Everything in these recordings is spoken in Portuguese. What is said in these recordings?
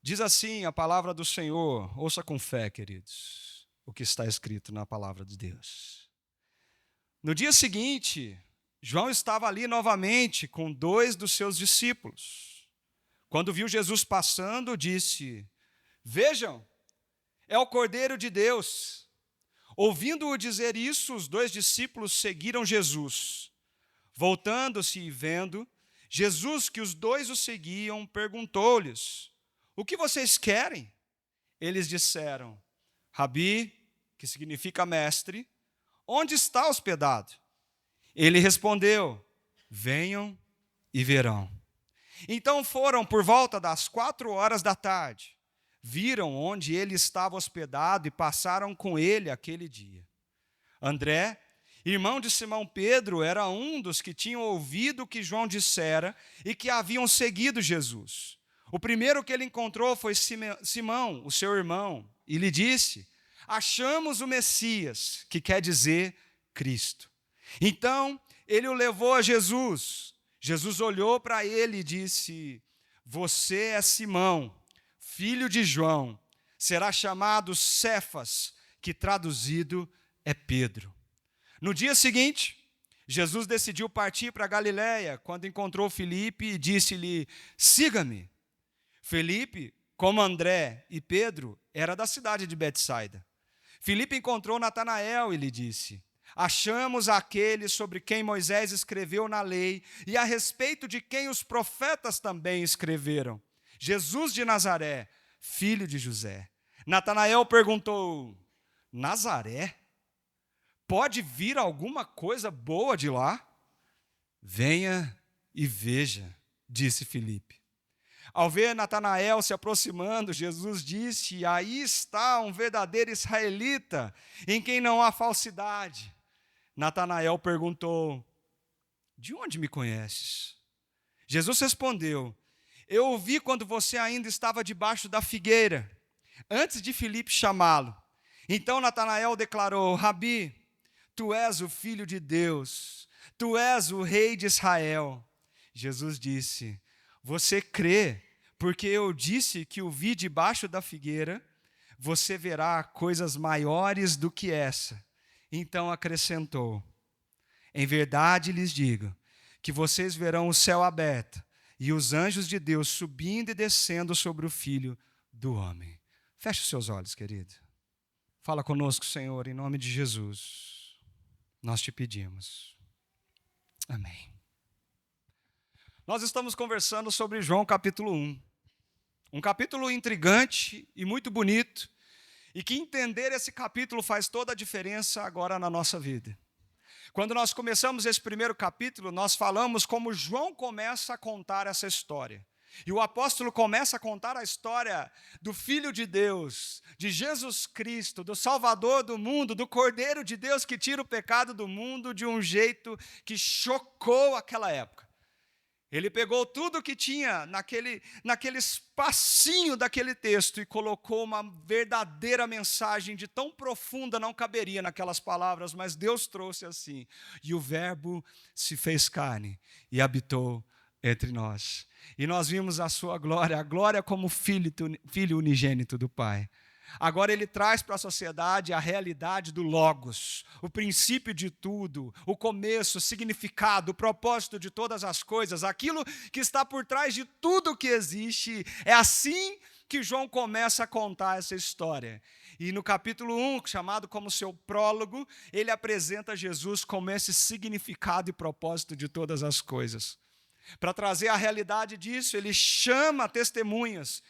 Diz assim a palavra do Senhor, ouça com fé, queridos, o que está escrito na palavra de Deus. No dia seguinte, João estava ali novamente com 2 dos seus discípulos. Quando viu Jesus passando, disse: Vejam, é o Cordeiro de Deus. Ouvindo-o dizer isso, os 2 discípulos seguiram Jesus. Voltando-se e vendo, Jesus, que os 2 o seguiam, perguntou-lhes: O que vocês querem? Eles disseram: Rabi, que significa mestre, onde está hospedado? Ele respondeu: Venham e verão. Então foram por volta das 4 horas da tarde, viram onde ele estava hospedado e passaram com ele aquele dia. André, irmão de Simão Pedro, era um dos que tinham ouvido o que João dissera e que haviam seguido Jesus. O primeiro que ele encontrou foi Simão, o seu irmão, e lhe disse: Achamos o Messias, que quer dizer Cristo. Então ele o levou a Jesus. Jesus olhou para ele e disse: Você é Simão, filho de João, será chamado Cefas, que traduzido é Pedro. No dia seguinte, Jesus decidiu partir para Galiléia, quando encontrou Filipe e disse-lhe: Siga-me. Filipe, como André e Pedro, era da cidade de Betsaida. Filipe encontrou Natanael e lhe disse: Achamos aquele sobre quem Moisés escreveu na lei e a respeito de quem os profetas também escreveram, Jesus de Nazaré, filho de José. Natanael perguntou: Nazaré? Pode vir alguma coisa boa de lá? Venha e veja, disse Filipe. Ao ver Natanael se aproximando, Jesus disse: Aí está um verdadeiro israelita, em quem não há falsidade. Natanael perguntou: De onde me conheces? Jesus respondeu: Eu o vi quando você ainda estava debaixo da figueira, antes de Filipe chamá-lo. Então Natanael declarou: Rabi, tu és o Filho de Deus, tu és o Rei de Israel. Jesus disse: Você crê, porque eu disse que o vi debaixo da figueira? Você verá coisas maiores do que essa. Então acrescentou: Em verdade lhes digo, que vocês verão o céu aberto e os anjos de Deus subindo e descendo sobre o Filho do Homem. Feche os seus olhos, querido. Fala conosco, Senhor, em nome de Jesus. Nós te pedimos. Amém. Nós estamos conversando sobre João capítulo 1. Um capítulo intrigante e muito bonito, e que entender esse capítulo faz toda a diferença agora na nossa vida. Quando nós começamos esse primeiro capítulo, nós falamos como João começa a contar essa história. E o apóstolo começa a contar a história do Filho de Deus, de Jesus Cristo, do Salvador do mundo, do Cordeiro de Deus que tira o pecado do mundo de um jeito que chocou aquela época. Ele pegou tudo que tinha naquele espacinho daquele texto e colocou uma verdadeira mensagem de tão profunda, não caberia naquelas palavras, mas Deus trouxe assim: E o Verbo se fez carne e habitou entre nós. E nós vimos a sua glória, a glória como filho unigênito do Pai. Agora ele traz para a sociedade a realidade do Logos, o princípio de tudo, o começo, o significado, o propósito de todas as coisas, aquilo que está por trás de tudo que existe. É assim que João começa a contar essa história. E no capítulo 1, chamado como seu prólogo, ele apresenta Jesus como esse significado e propósito de todas as coisas. Para trazer a realidade disso, ele chama testemunhas.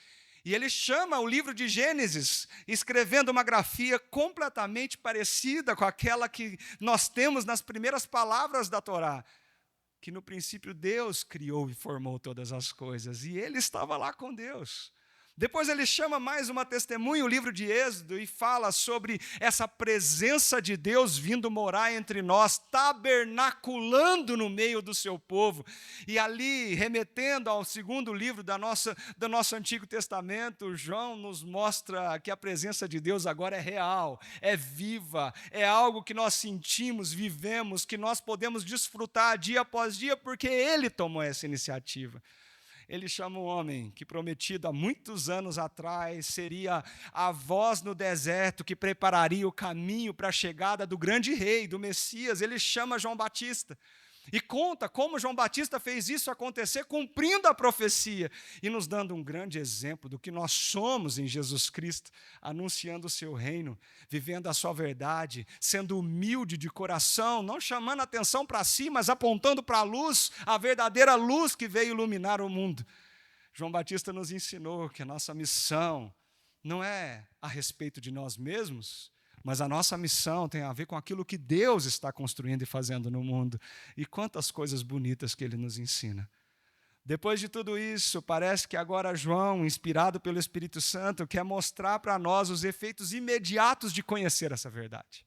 E ele chama o livro de Gênesis, escrevendo uma grafia completamente parecida com aquela que nós temos nas primeiras palavras da Torá, que no princípio Deus criou e formou todas as coisas, e ele estava lá com Deus. Depois ele chama mais uma testemunha, o livro de Êxodo, e fala sobre essa presença de Deus vindo morar entre nós, tabernaculando no meio do seu povo. E ali, remetendo ao segundo livro do nosso Antigo Testamento, João nos mostra que a presença de Deus agora é real, é viva, é algo que nós sentimos, vivemos, que nós podemos desfrutar dia após dia, porque Ele tomou essa iniciativa. ele chama um homem que prometido há muitos anos atrás seria a voz no deserto que prepararia o caminho para a chegada do grande rei, do Messias. Ele chama João Batista e conta como João Batista fez isso acontecer, cumprindo a profecia e nos dando um grande exemplo do que nós somos em Jesus Cristo, anunciando o seu reino, vivendo a sua verdade, sendo humilde de coração, não chamando atenção para si, mas apontando para a luz, a verdadeira luz que veio iluminar o mundo. João Batista nos ensinou que a nossa missão não é a respeito de nós mesmos, mas a nossa missão tem a ver com aquilo que Deus está construindo e fazendo no mundo. E quantas coisas bonitas que ele nos ensina. Depois de tudo isso, parece que agora João, inspirado pelo Espírito Santo, quer mostrar para nós os efeitos imediatos de conhecer essa verdade.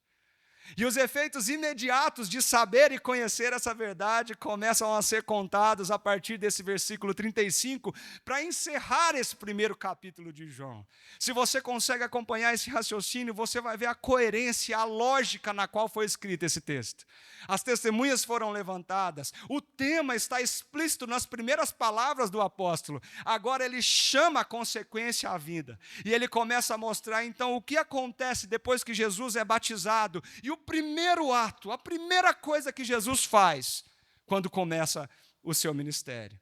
E os efeitos imediatos de saber e conhecer essa verdade começam a ser contados a partir desse versículo 35, para encerrar esse primeiro capítulo de João. Se você consegue acompanhar esse raciocínio, você vai ver a coerência, a lógica na qual foi escrito esse texto. As testemunhas foram levantadas, o tema está explícito nas primeiras palavras do apóstolo. Agora ele chama a consequência à vida. E ele começa a mostrar então o que acontece depois que Jesus é batizado e o primeiro ato, a primeira coisa que Jesus faz quando começa o seu ministério.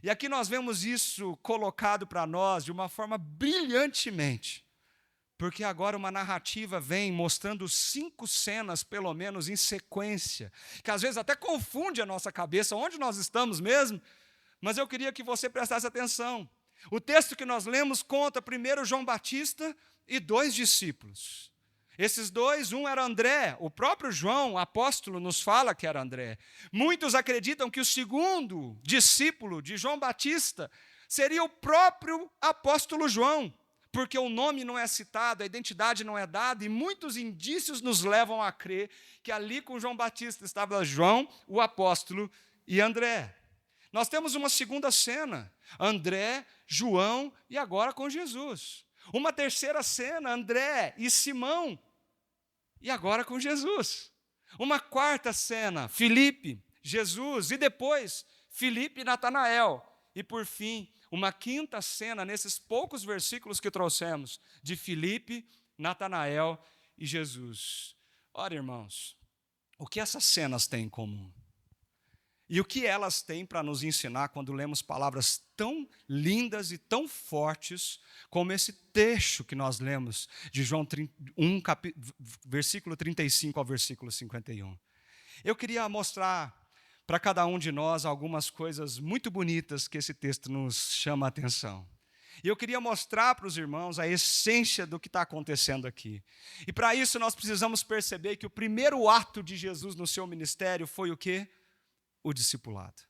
E aqui nós vemos isso colocado para nós de uma forma brilhantemente, porque agora uma narrativa vem mostrando 5 cenas, pelo menos, em sequência, que às vezes até confunde a nossa cabeça, onde nós estamos mesmo, mas eu queria que você prestasse atenção. O texto que nós lemos conta primeiro João Batista e 2 discípulos. Esses 2, um era André, o próprio João, apóstolo, nos fala que era André. Muitos acreditam que o segundo discípulo de João Batista seria o próprio apóstolo João, porque o nome não é citado, a identidade não é dada, e muitos indícios nos levam a crer que ali com João Batista estava João, o apóstolo, e André. Nós temos uma segunda cena, André, João e agora com Jesus. Uma terceira cena, André e Simão, e agora com Jesus. Uma quarta cena, Filipe, Jesus, e depois Filipe e Natanael. E por fim, uma quinta cena, nesses poucos versículos que trouxemos, de Filipe, Natanael e Jesus. Ora, irmãos, o que essas cenas têm em comum? E o que elas têm para nos ensinar quando lemos palavras tão lindas e tão fortes como esse trecho que nós lemos de João 1, versículo 35 ao versículo 51. Eu queria mostrar para cada um de nós algumas coisas muito bonitas que esse texto nos chama a atenção. E eu queria mostrar para os irmãos a essência do que está acontecendo aqui. E para isso nós precisamos perceber que o primeiro ato de Jesus no seu ministério foi o quê? O discipulado.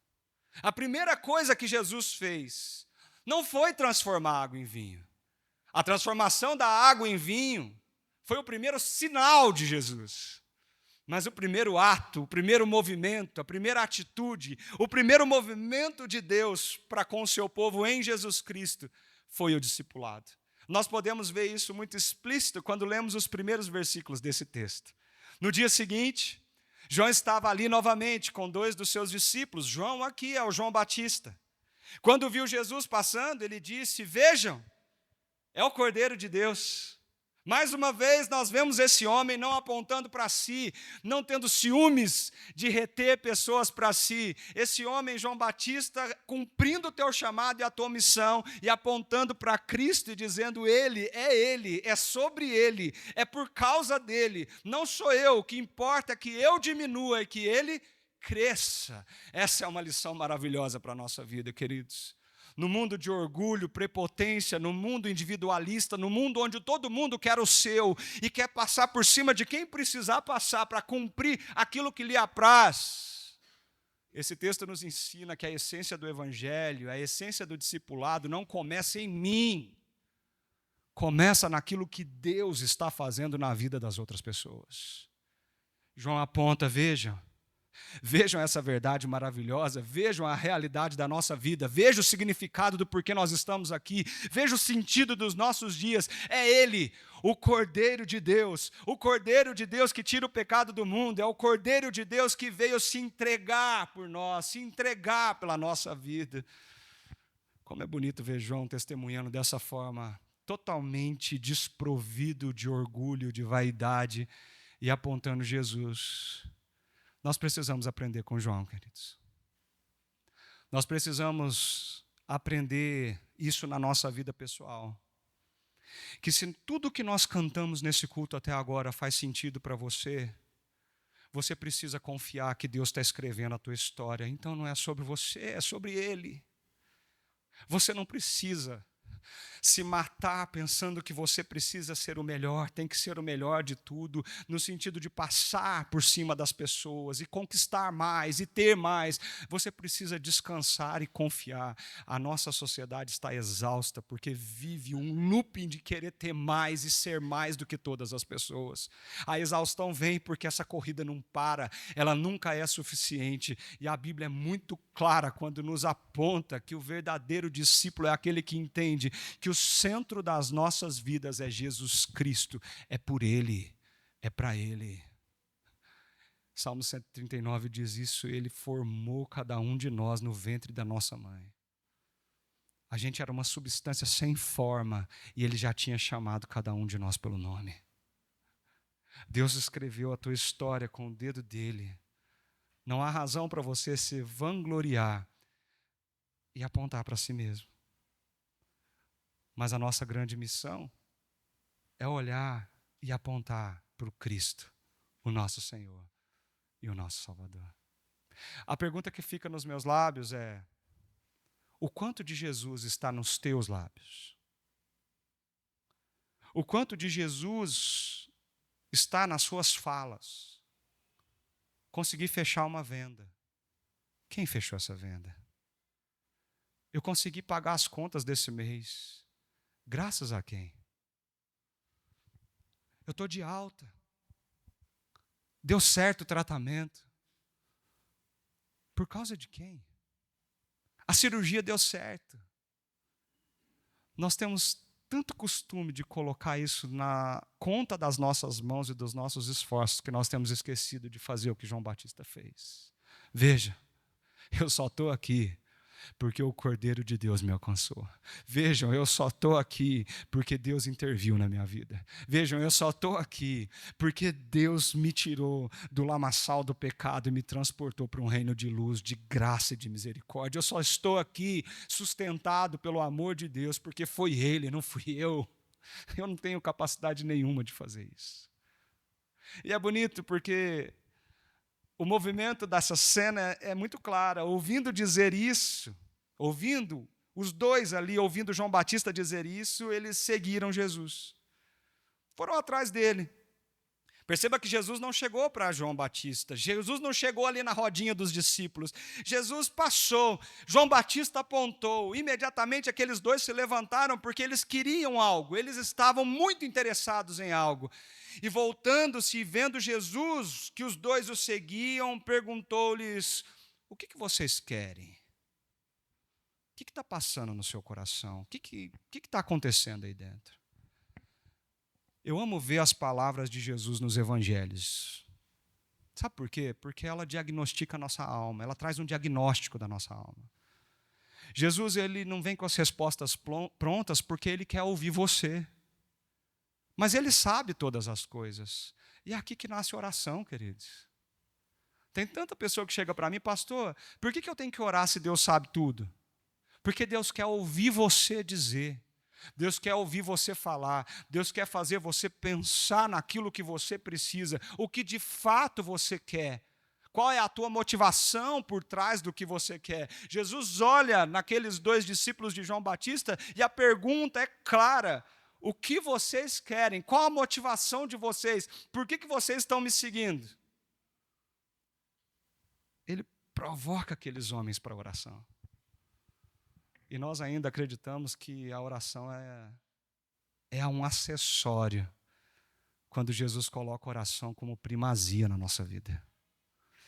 A primeira coisa que Jesus fez não foi transformar água em vinho. A transformação da água em vinho foi o primeiro sinal de Jesus. Mas o primeiro ato, o primeiro movimento, a primeira atitude, o primeiro movimento de Deus para com o seu povo em Jesus Cristo foi o discipulado. Nós podemos ver isso muito explícito quando lemos os primeiros versículos desse texto. No dia seguinte, João estava ali novamente com 2 dos seus discípulos. João aqui é o João Batista. Quando viu Jesus passando, ele disse: vejam, é o Cordeiro de Deus. Mais uma vez nós vemos esse homem não apontando para si, não tendo ciúmes de reter pessoas para si. Esse homem, João Batista, cumprindo o teu chamado e a tua missão e apontando para Cristo e dizendo: Ele, é sobre Ele, é por causa dele, não sou eu, o que importa é que eu diminua e que Ele cresça. Essa é uma lição maravilhosa para a nossa vida, queridos. No mundo de orgulho, prepotência, no mundo individualista, no mundo onde todo mundo quer o seu e quer passar por cima de quem precisar passar para cumprir aquilo que lhe apraz. Esse texto nos ensina que a essência do evangelho, a essência do discipulado não começa em mim, começa naquilo que Deus está fazendo na vida das outras pessoas. João aponta, vejam essa verdade maravilhosa, vejam a realidade da nossa vida, vejam o significado do porquê nós estamos aqui, vejam o sentido dos nossos dias. É Ele, o Cordeiro de Deus, o Cordeiro de Deus que tira o pecado do mundo, é o Cordeiro de Deus que veio se entregar por nós, se entregar pela nossa vida. Como é bonito ver João testemunhando dessa forma, totalmente desprovido de orgulho, de vaidade e apontando Jesus. Nós precisamos aprender com João, queridos. Nós precisamos aprender isso na nossa vida pessoal. Que se tudo que nós cantamos nesse culto até agora faz sentido para você, você precisa confiar que Deus está escrevendo a tua história. Então não é sobre você, é sobre Ele. Você não precisa se matar pensando que você precisa ser o melhor, tem que ser o melhor de tudo, no sentido de passar por cima das pessoas e conquistar mais e ter mais. Você precisa descansar e confiar. A nossa sociedade está exausta porque vive um looping de querer ter mais e ser mais do que todas as pessoas. A exaustão vem porque essa corrida não para, ela nunca é suficiente, e a Bíblia é muito clara quando nos aponta que o verdadeiro discípulo é aquele que entende que o centro das nossas vidas é Jesus Cristo, é por Ele, é para Ele. Salmo 139 diz isso: Ele formou cada um de nós no ventre da nossa mãe. A gente era uma substância sem forma e Ele já tinha chamado cada um de nós pelo nome. Deus escreveu a tua história com o dedo dele. Não há razão para você se vangloriar e apontar para si mesmo. Mas a nossa grande missão é olhar e apontar para o Cristo, o nosso Senhor e o nosso Salvador. A pergunta que fica nos meus lábios é: o quanto de Jesus está nos teus lábios? O quanto de Jesus está nas suas falas? Consegui fechar uma venda. Quem fechou essa venda? Eu consegui pagar as contas desse mês. Graças a quem? Eu estou de alta. Deu certo o tratamento. Por causa de quem? A cirurgia deu certo. Nós temos tanto costume de colocar isso na conta das nossas mãos e dos nossos esforços que nós temos esquecido de fazer o que João Batista fez. Veja, eu só estou aqui porque o Cordeiro de Deus me alcançou. Vejam, eu só estou aqui porque Deus interviu na minha vida. Vejam, eu só estou aqui porque Deus me tirou do lamaçal do pecado e me transportou para um reino de luz, de graça e de misericórdia. Eu só estou aqui sustentado pelo amor de Deus porque foi Ele, não fui eu. Eu não tenho capacidade nenhuma de fazer isso. E é bonito porque o movimento dessa cena é muito claro. Ouvindo dizer isso, ouvindo os dois ali, ouvindo João Batista dizer isso, eles seguiram Jesus. Foram atrás dele. Perceba que Jesus não chegou para João Batista. Jesus não chegou ali na rodinha dos discípulos. Jesus passou. João Batista apontou. Imediatamente aqueles dois se levantaram porque eles queriam algo. Eles estavam muito interessados em algo. E voltando-se e vendo Jesus, que os dois o seguiam, perguntou-lhes: o que vocês querem? O que está passando no seu coração? O que está acontecendo aí dentro? Eu amo ver as palavras de Jesus nos evangelhos. Sabe por quê? Porque ela diagnostica a nossa alma, ela traz um diagnóstico da nossa alma. Jesus, ele não vem com as respostas prontas porque ele quer ouvir você. Mas ele sabe todas as coisas. E é aqui que nasce a oração, queridos. Tem tanta pessoa que chega para mim: pastor, por que eu tenho que orar se Deus sabe tudo? Porque Deus quer ouvir você dizer. Deus quer ouvir você falar. Deus quer fazer você pensar naquilo que você precisa, o que de fato você quer. Qual é a tua motivação por trás do que você quer? Jesus olha naqueles dois discípulos de João Batista e a pergunta é clara: o que vocês querem? Qual a motivação de vocês? Por que vocês estão me seguindo? Ele provoca aqueles homens para a oração. E nós ainda acreditamos que a oração é um acessório, quando Jesus coloca a oração como primazia na nossa vida.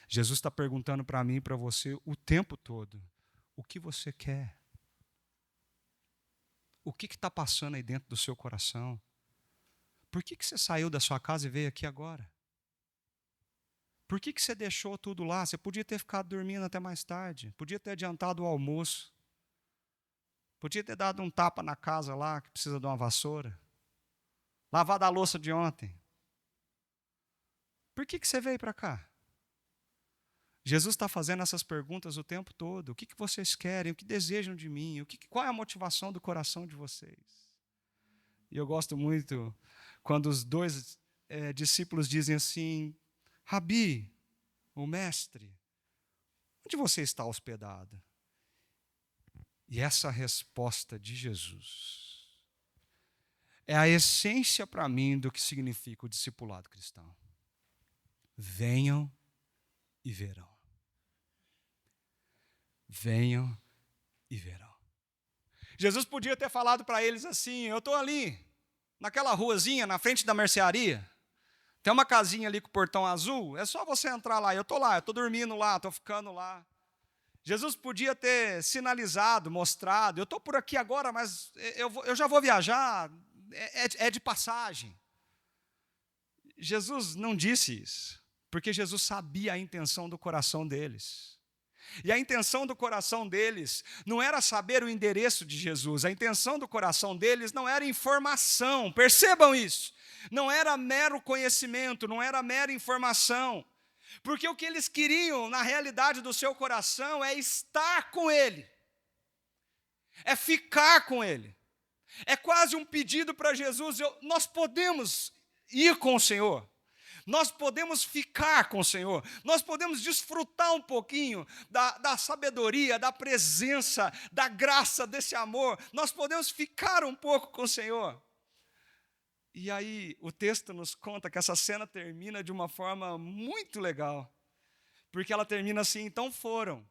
Jesus está perguntando para mim e para você o tempo todo: o que você quer? O que está passando aí dentro do seu coração? Por que você saiu da sua casa e veio aqui agora? Por que você deixou tudo lá? Você podia ter ficado dormindo até mais tarde, podia ter adiantado o almoço. Podia ter dado um tapa na casa lá, que precisa de uma vassoura. Lavado a louça de ontem. Por que você veio para cá? Jesus está fazendo essas perguntas o tempo todo. O que vocês querem? O que desejam de mim? Qual é a motivação do coração de vocês? E eu gosto muito quando os dois discípulos dizem assim: Rabi, o mestre, onde você está hospedado? E essa resposta de Jesus é a essência para mim do que significa o discipulado cristão. Venham e verão. Venham e verão. Jesus podia ter falado para eles assim: eu estou ali, naquela ruazinha, na frente da mercearia. Tem uma casinha ali com o portão azul, é só você entrar lá. Eu estou lá, eu estou dormindo lá, estou ficando lá. Jesus podia ter sinalizado, mostrado: eu estou por aqui agora, mas eu já vou viajar, é de passagem. Jesus não disse isso, porque Jesus sabia a intenção do coração deles. E a intenção do coração deles não era saber o endereço de Jesus, a intenção do coração deles não era informação, percebam isso. Não era mero conhecimento, não era mera informação. Porque o que eles queriam, na realidade do seu coração, é estar com Ele. É ficar com Ele. É quase um pedido para Jesus: nós podemos ir com o Senhor. Nós podemos ficar com o Senhor. Nós podemos desfrutar um pouquinho da sabedoria, da presença, da graça, desse amor. Nós podemos ficar um pouco com o Senhor. E aí o texto nos conta que essa cena termina de uma forma muito legal. Porque ela termina assim: então foram,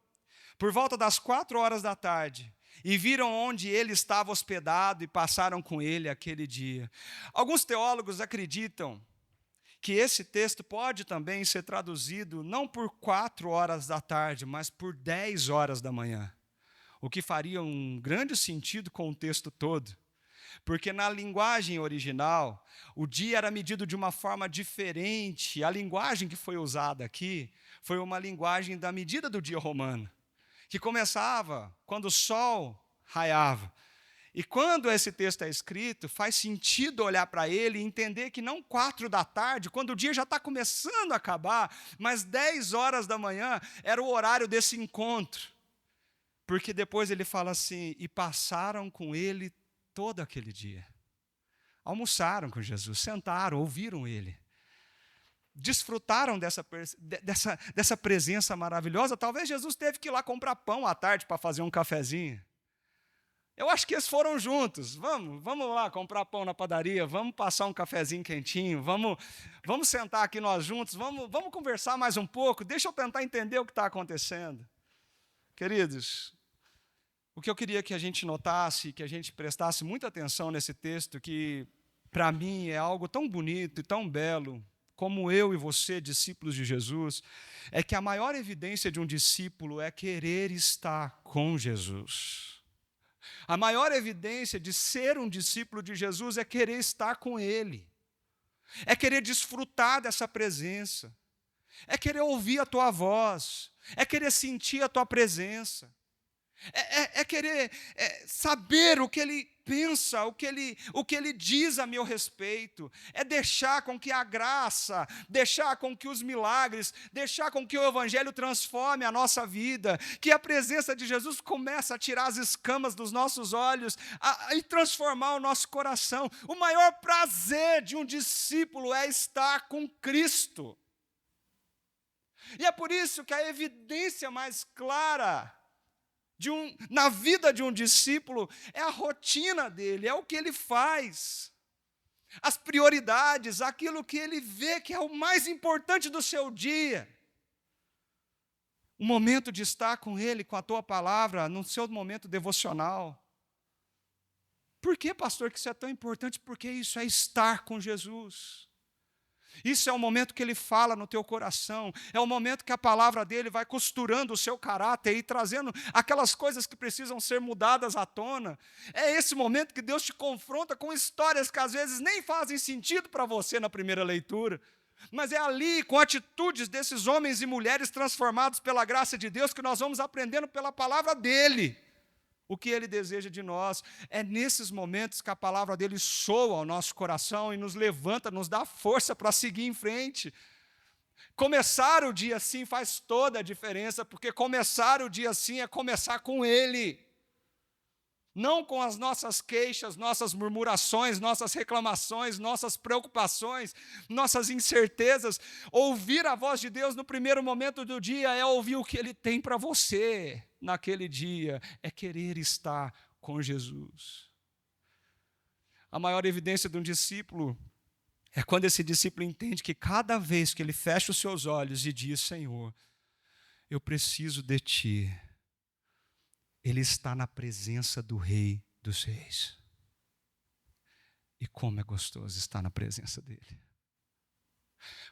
por volta das 16h, e viram onde ele estava hospedado e passaram com ele aquele dia. Alguns teólogos acreditam que esse texto pode também ser traduzido não por 16h, mas por 10h, o que faria um grande sentido com o texto todo. Porque na linguagem original, o dia era medido de uma forma diferente. A linguagem que foi usada aqui foi uma linguagem da medida do dia romano, que começava quando o sol raiava. E quando esse texto é escrito, faz sentido olhar para ele e entender que não 16h, quando o dia já está começando a acabar, mas 10h era o horário desse encontro. Porque depois ele fala assim: e passaram com ele todo aquele dia. Almoçaram com Jesus, sentaram, ouviram ele. Desfrutaram dessa presença maravilhosa. Talvez Jesus teve que ir lá comprar pão à tarde para fazer um cafezinho. Eu acho que eles foram juntos. Vamos lá comprar pão na padaria, vamos passar um cafezinho quentinho, vamos sentar aqui nós juntos, vamos conversar mais um pouco, deixa eu tentar entender o que está acontecendo. Queridos, o que eu queria que a gente notasse, que a gente prestasse muita atenção nesse texto, que para mim é algo tão bonito e tão belo, como eu e você, discípulos de Jesus, é que a maior evidência de um discípulo é querer estar com Jesus. A maior evidência de ser um discípulo de Jesus é querer estar com Ele, é querer desfrutar dessa presença, é querer ouvir a tua voz, é querer sentir a tua presença, é querer saber o que Ele pensa, o que Ele diz a meu respeito, é deixar com que a graça, deixar com que os milagres, deixar com que o Evangelho transforme a nossa vida, que a presença de Jesus comece a tirar as escamas dos nossos olhos e transformar o nosso coração. O maior prazer de um discípulo é estar com Cristo. E é por isso que a evidência mais clara na vida de um discípulo é a rotina dele, é o que ele faz, as prioridades, aquilo que ele vê que é o mais importante do seu dia. O momento de estar com ele, com a tua palavra, no seu momento devocional. Por que, pastor, que isso é tão importante? Porque isso é estar com Jesus. Isso é o momento que Ele fala no teu coração, é o momento que a palavra dEle vai costurando o seu caráter e trazendo aquelas coisas que precisam ser mudadas à tona. É esse momento que Deus te confronta com histórias que às vezes nem fazem sentido para você na primeira leitura, mas é ali, com atitudes desses homens e mulheres transformados pela graça de Deus, que nós vamos aprendendo pela palavra dEle. o que Ele deseja de nós. É nesses momentos que a palavra dEle soa ao nosso coração e nos levanta, nos dá força para seguir em frente. Começar o dia assim faz toda a diferença, porque começar o dia assim é começar com Ele. Não com as nossas queixas, nossas murmurações, nossas reclamações, nossas preocupações, nossas incertezas. Ouvir a voz de Deus no primeiro momento do dia é ouvir o que Ele tem para você naquele dia, é querer estar com Jesus. A maior evidência de um discípulo é quando esse discípulo entende que cada vez que ele fecha os seus olhos e diz: Senhor, eu preciso de Ti, ele está na presença do Rei dos Reis. E como é gostoso estar na presença dele.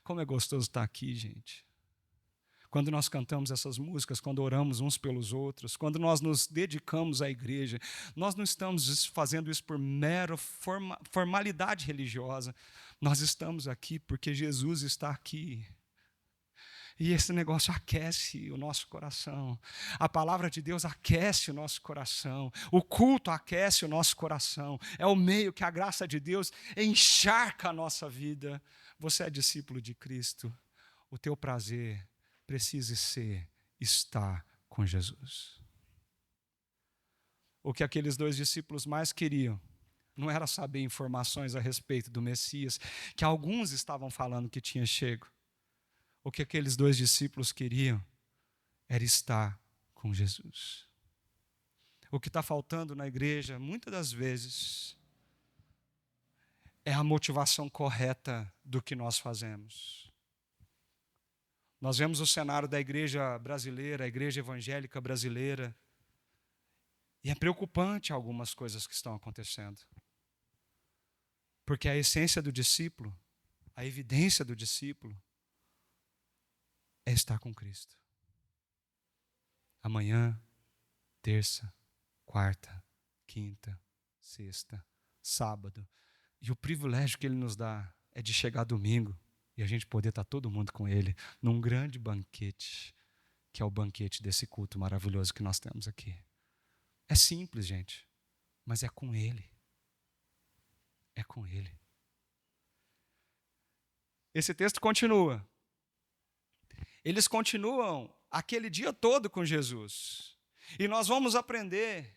Como é gostoso estar aqui, gente. Quando nós cantamos essas músicas, quando oramos uns pelos outros, quando nós nos dedicamos à igreja, nós não estamos fazendo isso por mera formalidade religiosa. Nós estamos aqui porque Jesus está aqui. E esse negócio aquece o nosso coração. A palavra de Deus aquece o nosso coração. O culto aquece o nosso coração. É o meio que a graça de Deus encharca a nossa vida. Você é discípulo de Cristo. O teu prazer precisa ser estar com Jesus. O que aqueles dois discípulos mais queriam não era saber informações a respeito do Messias, que alguns estavam falando que tinha chego. O que aqueles dois discípulos queriam era estar com Jesus. O que está faltando na igreja, muitas das vezes, é a motivação correta do que nós fazemos. Nós vemos o cenário da igreja brasileira, a igreja evangélica brasileira, e é preocupante algumas coisas que estão acontecendo. Porque a essência do discípulo, a evidência do discípulo, é estar com Cristo. Amanhã, terça, quarta, quinta, sexta, sábado. E o privilégio que Ele nos dá é de chegar domingo e a gente poder estar todo mundo com Ele num grande banquete, que é o banquete desse culto maravilhoso que nós temos aqui. É simples, gente, mas é com Ele. É com Ele. Esse texto continua. Eles continuam aquele dia todo com Jesus. E nós vamos aprender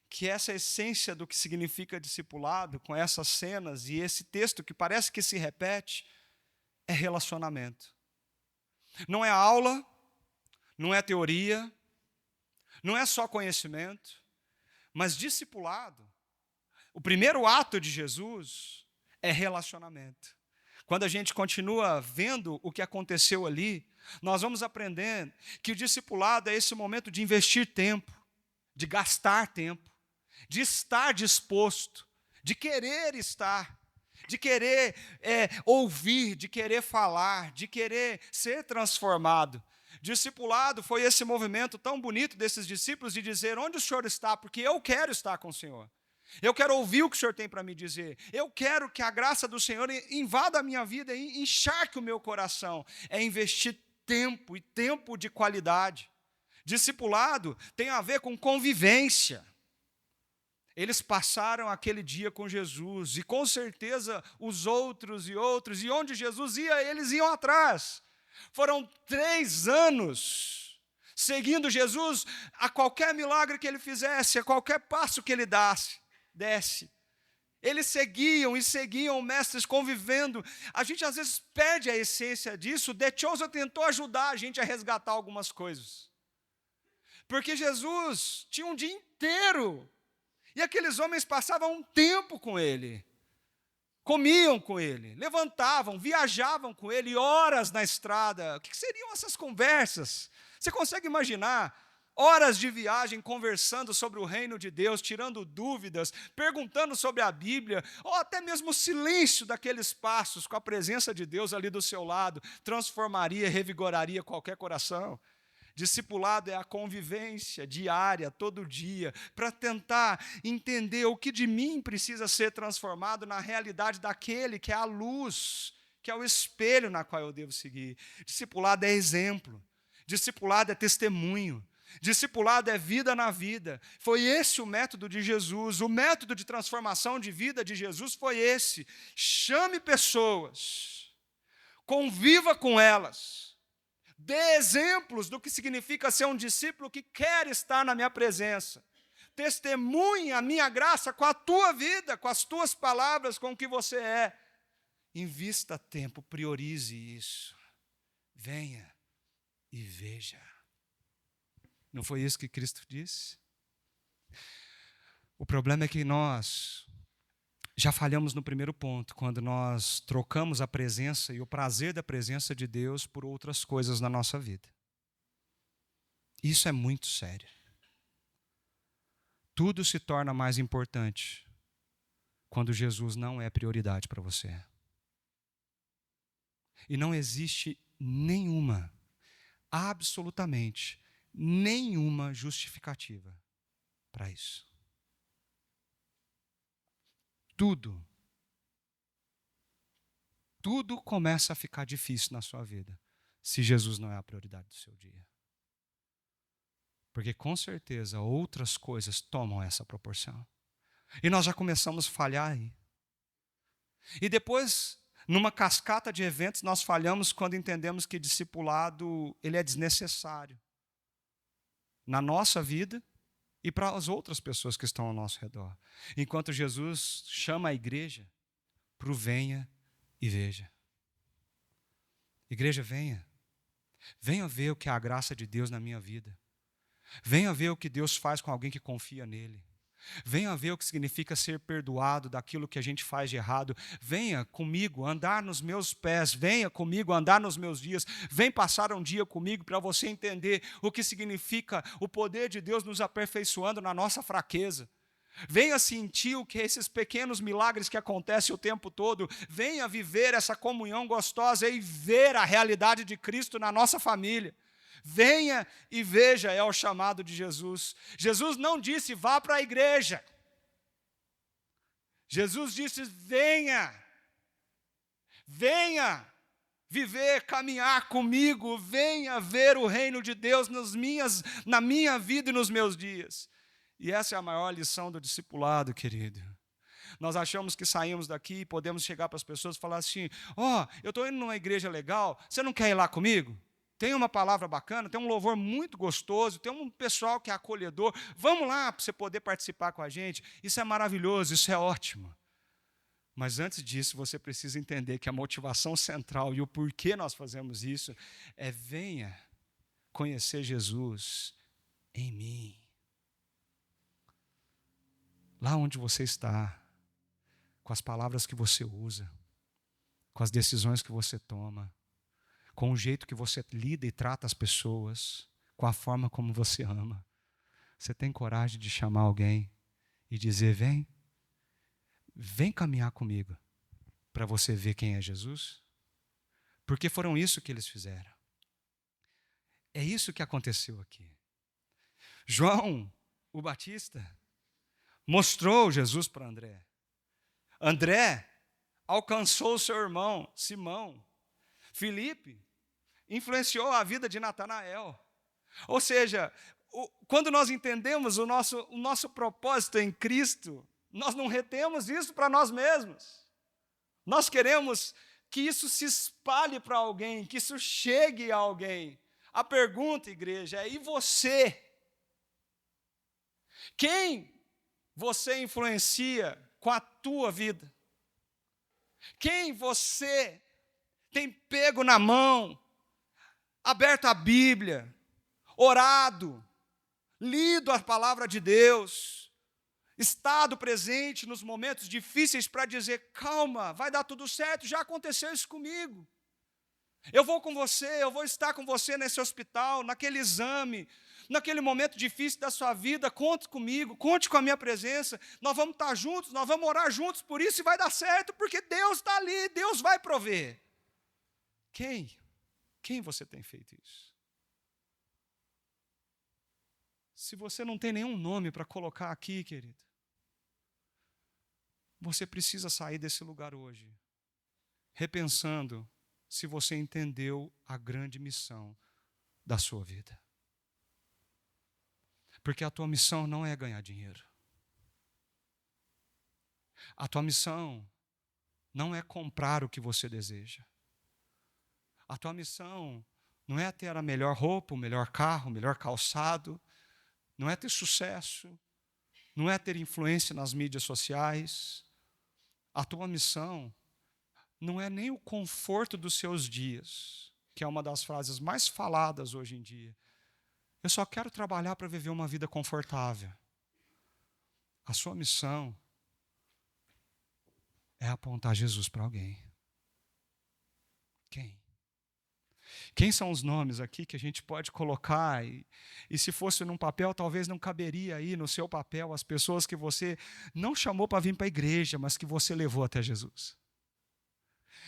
que essa essência do que significa discipulado, com essas cenas e esse texto que parece que se repete, é relacionamento. Não é aula, não é teoria, não é só conhecimento, mas discipulado. O primeiro ato de Jesus é relacionamento. Quando a gente continua vendo o que aconteceu ali, nós vamos aprendendo que o discipulado é esse momento de investir tempo, de gastar tempo, de estar disposto, de querer estar, de querer ouvir, de querer falar, de querer ser transformado. Discipulado foi esse movimento tão bonito desses discípulos de dizer: onde o Senhor está? Porque eu quero estar com o Senhor. Eu quero ouvir o que o Senhor tem para me dizer. Eu quero que a graça do Senhor invada a minha vida e encharque o meu coração. É investir tempo, e tempo de qualidade. Discipulado tem a ver com convivência. Eles passaram aquele dia com Jesus, e com certeza os outros, e onde Jesus ia, eles iam atrás. Foram 3 anos seguindo Jesus, a qualquer milagre que Ele fizesse, a qualquer passo que Ele desse. Eles seguiam mestres convivendo. A gente às vezes perde a essência disso. De Chosen tentou ajudar a gente a resgatar algumas coisas. Porque Jesus tinha um dia inteiro. E aqueles homens passavam um tempo com Ele. Comiam com Ele, levantavam, viajavam com Ele, horas na estrada. O que seriam essas conversas? Você consegue imaginar? Horas de viagem conversando sobre o reino de Deus, tirando dúvidas, perguntando sobre a Bíblia, ou até mesmo o silêncio daqueles passos com a presença de Deus ali do seu lado, transformaria, revigoraria qualquer coração. Discipulado é a convivência diária, todo dia, para tentar entender o que de mim precisa ser transformado na realidade daquele que é a luz, que é o espelho na qual eu devo seguir. Discipulado é exemplo, discipulado é testemunho. Discipulado é vida na vida. Foi esse o método de Jesus. O método de transformação de vida de Jesus foi esse. Chame pessoas, conviva com elas, dê exemplos do que significa ser um discípulo que quer estar na minha presença. Testemunhe a minha graça com a tua vida, com as tuas palavras, com o que você é. Invista tempo, priorize isso. Venha e veja. Não foi isso que Cristo disse? O problema é que nós já falhamos no primeiro ponto, quando nós trocamos a presença e o prazer da presença de Deus por outras coisas na nossa vida. Isso é muito sério. Tudo se torna mais importante quando Jesus não é prioridade para você. E não existe nenhuma, absolutamente nenhuma justificativa para isso. Tudo começa a ficar difícil na sua vida se Jesus não é a prioridade do seu dia. Porque com certeza outras coisas tomam essa proporção. E nós já começamos a falhar aí. E depois, numa cascata de eventos, nós falhamos quando entendemos que discipulado ele é desnecessário na nossa vida e para as outras pessoas que estão ao nosso redor. Enquanto Jesus chama a igreja para o venha e veja. Igreja, venha. Venha ver o que é a graça de Deus na minha vida. Venha ver o que Deus faz com alguém que confia nele. Venha ver o que significa ser perdoado daquilo que a gente faz de errado. Venha comigo andar nos meus pés. Venha comigo andar nos meus dias. Vem passar um dia comigo para você entender o que significa o poder de Deus nos aperfeiçoando na nossa fraqueza. Venha sentir o que esses pequenos milagres que acontecem o tempo todo. Venha viver essa comunhão gostosa e ver a realidade de Cristo na nossa família. Venha e veja, é o chamado de Jesus. Jesus não disse, vá para a igreja. Jesus disse, venha. Venha viver, caminhar comigo. Venha ver o reino de Deus na minha vida e nos meus dias. E essa é a maior lição do discipulado, querido. Nós achamos que saímos daqui e podemos chegar para as pessoas e falar assim, eu estou indo numa igreja legal, você não quer ir lá comigo? Tem uma palavra bacana, tem um louvor muito gostoso, tem um pessoal que é acolhedor. Vamos lá para você poder participar com a gente. Isso é maravilhoso, isso é ótimo. Mas antes disso, você precisa entender que a motivação central e o porquê nós fazemos isso é venha conhecer Jesus em mim. Lá onde você está, com as palavras que você usa, com as decisões que você toma, com o jeito que você lida e trata as pessoas, com a forma como você ama. Você tem coragem de chamar alguém e dizer, vem caminhar comigo, para você ver quem é Jesus? Porque foram isso que eles fizeram. É isso que aconteceu aqui. João, o Batista, mostrou Jesus para André. André alcançou seu irmão, Simão. Filipe influenciou a vida de Natanael. Ou seja, quando nós entendemos o nosso propósito em Cristo, nós não retemos isso para nós mesmos. Nós queremos que isso se espalhe para alguém, que isso chegue a alguém. A pergunta, igreja, é: e você? Quem você influencia com a tua vida? Quem você tem pego na mão, aberto a Bíblia, orado, lido a palavra de Deus, estado presente nos momentos difíceis para dizer, calma, vai dar tudo certo, já aconteceu isso comigo. Eu vou com você, eu vou estar com você nesse hospital, naquele exame, naquele momento difícil da sua vida, conte comigo, conte com a minha presença, nós vamos estar juntos, nós vamos orar juntos por isso e vai dar certo, porque Deus está ali, Deus vai prover. Quem você tem feito isso? Se você não tem nenhum nome para colocar aqui, querido, você precisa sair desse lugar hoje, repensando se você entendeu a grande missão da sua vida. Porque a tua missão não é ganhar dinheiro. A tua missão não é comprar o que você deseja. A tua missão não é ter a melhor roupa, o melhor carro, o melhor calçado, não é ter sucesso, não é ter influência nas mídias sociais. A tua missão não é nem o conforto dos seus dias, que é uma das frases mais faladas hoje em dia. Eu só quero trabalhar para viver uma vida confortável. A sua missão é apontar Jesus para alguém. Quem? Quem são os nomes aqui que a gente pode colocar? E se fosse num papel, talvez não caberia aí no seu papel as pessoas que você não chamou para vir para a igreja, mas que você levou até Jesus.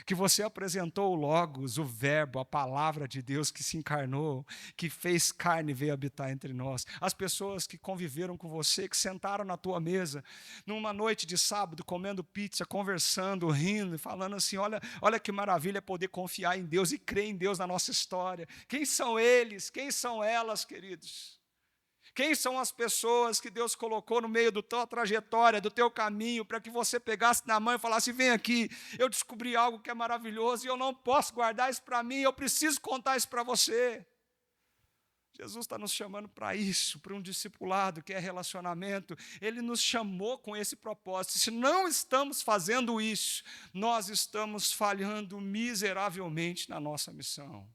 Que você apresentou o Logos, o Verbo, a palavra de Deus que se encarnou, que fez carne e veio habitar entre nós. As pessoas que conviveram com você, que sentaram na tua mesa, numa noite de sábado, comendo pizza, conversando, rindo, falando assim, olha que maravilha poder confiar em Deus e crer em Deus na nossa história. Quem são eles? Quem são elas, queridos? Quem são as pessoas que Deus colocou no meio da tua trajetória, do teu caminho, para que você pegasse na mão e falasse, vem aqui, eu descobri algo que é maravilhoso e eu não posso guardar isso para mim, eu preciso contar isso para você. Jesus está nos chamando para isso, para um discipulado que é relacionamento. Ele nos chamou com esse propósito. Se não estamos fazendo isso, nós estamos falhando miseravelmente na nossa missão.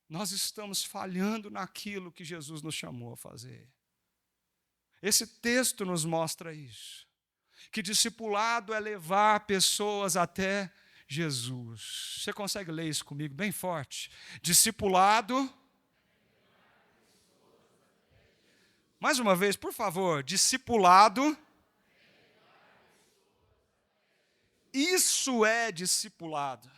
Nós estamos falhando naquilo que Jesus nos chamou a fazer. Esse texto nos mostra isso. Que discipulado é levar pessoas até Jesus. Você consegue ler isso comigo bem forte? Discipulado. Mais uma vez, por favor. Discipulado. Isso é discipulado.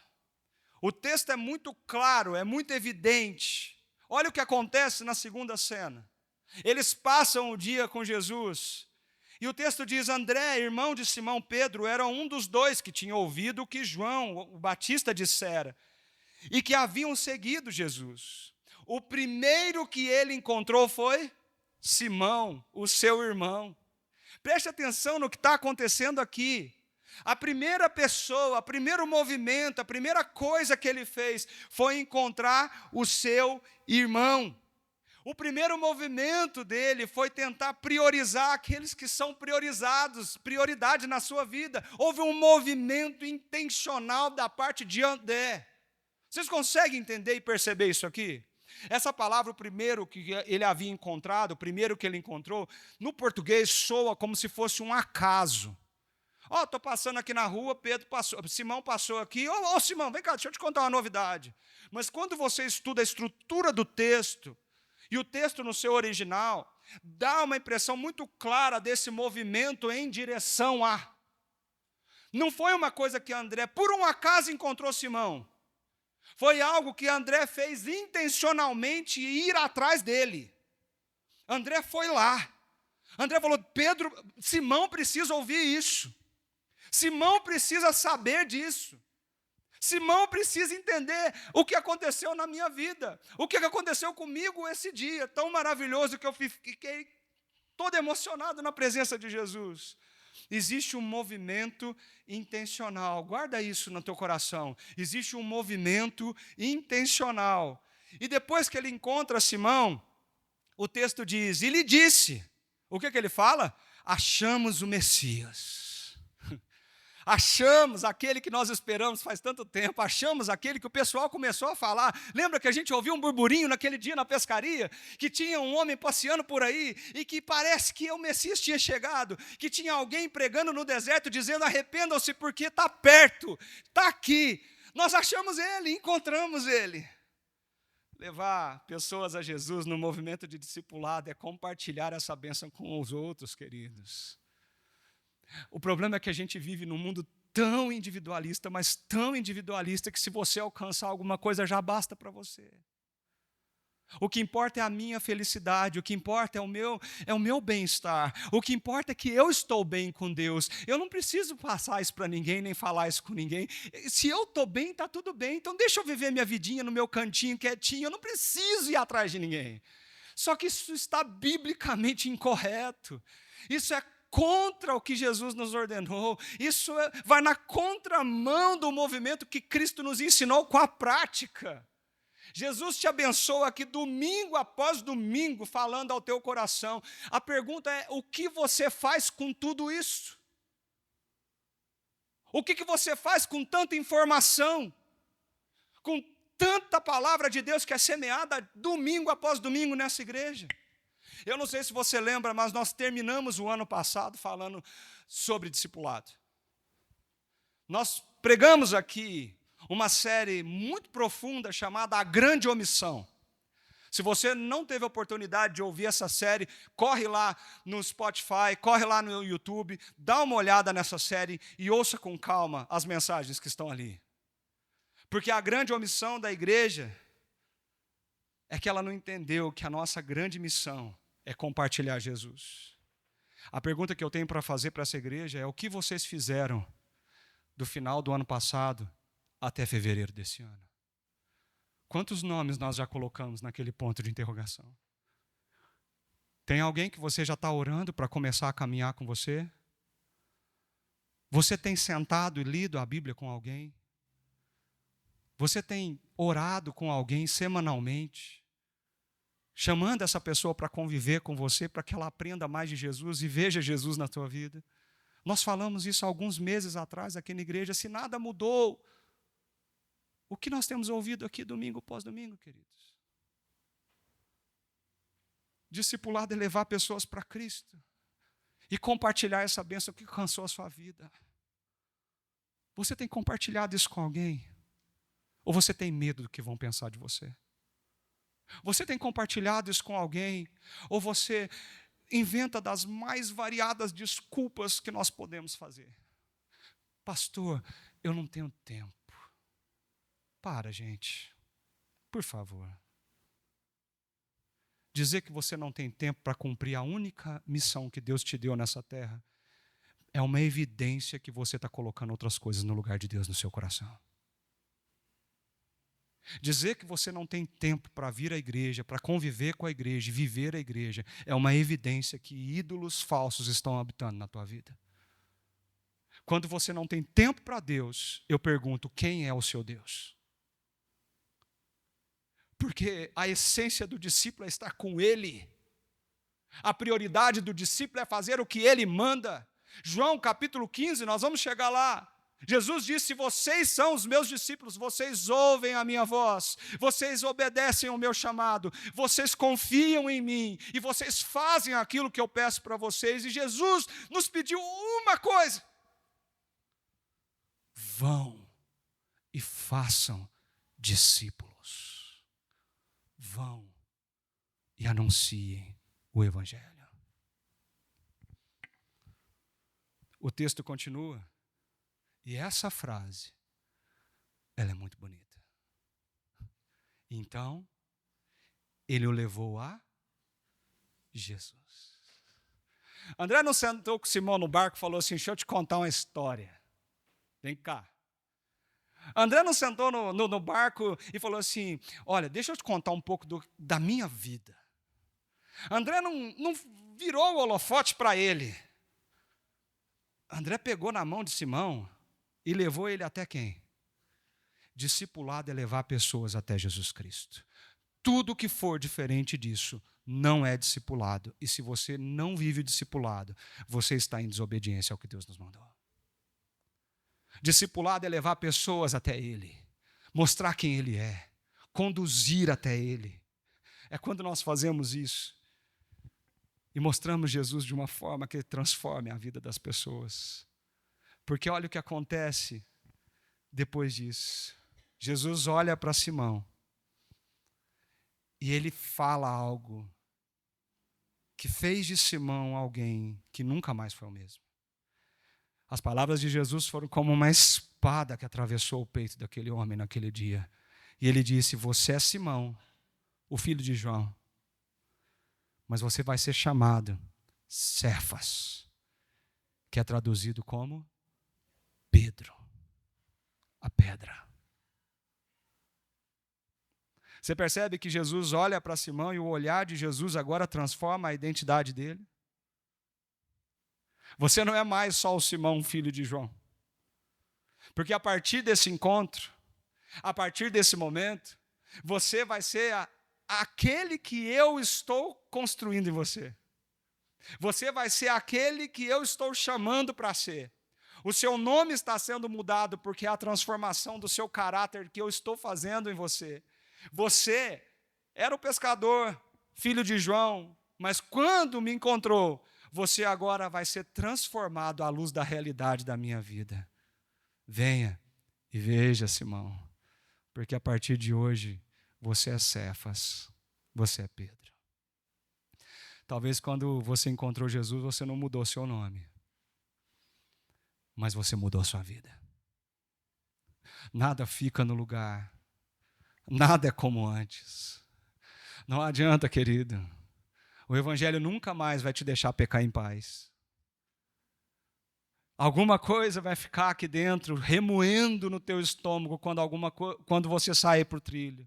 O texto é muito claro, é muito evidente. Olha o que acontece na segunda cena. Eles passam o dia com Jesus. E o texto diz, André, irmão de Simão Pedro, era um dos dois que tinha ouvido o que João, o Batista, dissera. E que haviam seguido Jesus. O primeiro que ele encontrou foi Simão, o seu irmão. Preste atenção no que está acontecendo aqui. A primeira pessoa, o primeiro movimento, a primeira coisa que ele fez foi encontrar o seu irmão. O primeiro movimento dele foi tentar priorizar aqueles que são priorizados, prioridade na sua vida. Houve um movimento intencional da parte de André. Vocês conseguem entender e perceber isso aqui? Essa palavra, o primeiro que ele havia encontrado, o primeiro que ele encontrou, no português soa como se fosse um acaso. Estou passando aqui na rua, Simão passou aqui. Simão, vem cá, deixa eu te contar uma novidade. Mas quando você estuda a estrutura do texto, e o texto no seu original, dá uma impressão muito clara desse movimento em direção a. Não foi uma coisa que André, por um acaso, encontrou Simão. Foi algo que André fez intencionalmente ir atrás dele. André foi lá. André falou, Simão precisa ouvir isso. Simão precisa saber disso. Simão precisa entender o que aconteceu na minha vida. O que aconteceu comigo esse dia tão maravilhoso que eu fiquei todo emocionado na presença de Jesus. Existe um movimento intencional. Guarda isso no teu coração. Existe um movimento intencional. E depois que ele encontra Simão, o texto diz, e lhe disse, o que ele fala? Achamos o Messias. Achamos aquele que nós esperamos faz tanto tempo, achamos aquele que o pessoal começou a falar. Lembra que a gente ouviu um burburinho naquele dia na pescaria? Que tinha um homem passeando por aí e que parece que o Messias tinha chegado, que tinha alguém pregando no deserto dizendo arrependam-se porque está perto, está aqui. Nós achamos ele, encontramos ele. Levar pessoas a Jesus no movimento de discipulado é compartilhar essa bênção com os outros, queridos. O problema é que a gente vive num mundo tão individualista, mas tão individualista que se você alcançar alguma coisa já basta para você. O que importa é a minha felicidade, o que importa é o meu bem-estar, o que importa é que eu estou bem com Deus. Eu não preciso passar isso para ninguém, nem falar isso com ninguém. Se eu estou bem, está tudo bem, então deixa eu viver minha vidinha no meu cantinho quietinho, eu não preciso ir atrás de ninguém. Só que isso está biblicamente incorreto. Isso é contra o que Jesus nos ordenou. Isso vai na contramão do movimento que Cristo nos ensinou com a prática. Jesus te abençoa aqui domingo após domingo, falando ao teu coração. A pergunta é, o que você faz com tudo isso? O que você faz com tanta informação? Com tanta palavra de Deus que é semeada domingo após domingo nessa igreja? Eu não sei se você lembra, mas nós terminamos o ano passado falando sobre discipulado. Nós pregamos aqui uma série muito profunda chamada A Grande Omissão. Se você não teve a oportunidade de ouvir essa série, corre lá no Spotify, corre lá no YouTube, dá uma olhada nessa série e ouça com calma as mensagens que estão ali. Porque a grande omissão da igreja é que ela não entendeu que a nossa grande missão é compartilhar Jesus. A pergunta que eu tenho para fazer para essa igreja é: o que vocês fizeram do final do ano passado até fevereiro desse ano? Quantos nomes nós já colocamos naquele ponto de interrogação? Tem alguém que você já está orando para começar a caminhar com você? Você tem sentado e lido a Bíblia com alguém? Você tem orado com alguém semanalmente? Chamando essa pessoa para conviver com você, para que ela aprenda mais de Jesus e veja Jesus na tua vida? Nós falamos isso há alguns meses atrás aqui na igreja. Se nada mudou, o que nós temos ouvido aqui domingo após domingo, queridos? Discipulado é levar pessoas para Cristo e compartilhar essa bênção que alcançou a sua vida. Você tem compartilhado isso com alguém? Ou você tem medo do que vão pensar de você? Você tem compartilhado isso com alguém? Ou você inventa das mais variadas desculpas que nós podemos fazer? Pastor, eu não tenho tempo. Para, gente. Por favor. Dizer que você não tem tempo para cumprir a única missão que Deus te deu nessa terra é uma evidência que você está colocando outras coisas no lugar de Deus no seu coração. Dizer que você não tem tempo para vir à igreja, para conviver com a igreja, viver a igreja, é uma evidência que ídolos falsos estão habitando na tua vida. Quando você não tem tempo para Deus, eu pergunto, quem é o seu Deus? Porque a essência do discípulo é estar com Ele. A prioridade do discípulo é fazer o que Ele manda. João capítulo 15, nós vamos chegar lá. Jesus disse: vocês são os meus discípulos, vocês ouvem a minha voz, vocês obedecem ao meu chamado, vocês confiam em mim e vocês fazem aquilo que eu peço para vocês. E Jesus nos pediu uma coisa: vão e façam discípulos. Vão e anunciem o Evangelho. O texto continua. E essa frase, ela é muito bonita. Então, ele o levou a Jesus. André não sentou com Simão no barco e falou assim: deixa eu te contar uma história. Vem cá. André não sentou no barco e falou assim: olha, deixa eu te contar um pouco da minha vida. André não virou o holofote para ele. André pegou na mão de Simão e levou ele até quem? Discipulado é levar pessoas até Jesus Cristo. Tudo que for diferente disso não é discipulado. E se você não vive o discipulado, você está em desobediência ao que Deus nos mandou. Discipulado é levar pessoas até Ele, mostrar quem Ele é, conduzir até Ele. É quando nós fazemos isso e mostramos Jesus de uma forma que transforme a vida das pessoas. Porque olha o que acontece depois disso. Jesus olha para Simão e ele fala algo que fez de Simão alguém que nunca mais foi o mesmo. As palavras de Jesus foram como uma espada que atravessou o peito daquele homem naquele dia. E ele disse: você é Simão, o filho de João, mas você vai ser chamado Cefas, que é traduzido como Pedro, a pedra. Você percebe que Jesus olha para Simão e o olhar de Jesus agora transforma a identidade dele? Você não é mais só o Simão, filho de João. Porque a partir desse encontro, a partir desse momento, você vai ser aquele que eu estou construindo em você. Você vai ser aquele que eu estou chamando para ser. O seu nome está sendo mudado porque é a transformação do seu caráter que eu estou fazendo em você. Você era o pescador, filho de João, mas quando me encontrou, você agora vai ser transformado à luz da realidade da minha vida. Venha e veja, Simão, porque a partir de hoje você é Cefas, você é Pedro. Talvez quando você encontrou Jesus, você não mudou seu nome, mas você mudou sua vida. Nada fica no lugar, nada é como antes. Não adianta, querido, o Evangelho nunca mais vai te deixar pecar em paz. Alguma coisa vai ficar aqui dentro, remoendo no teu estômago quando você sair para o trilho.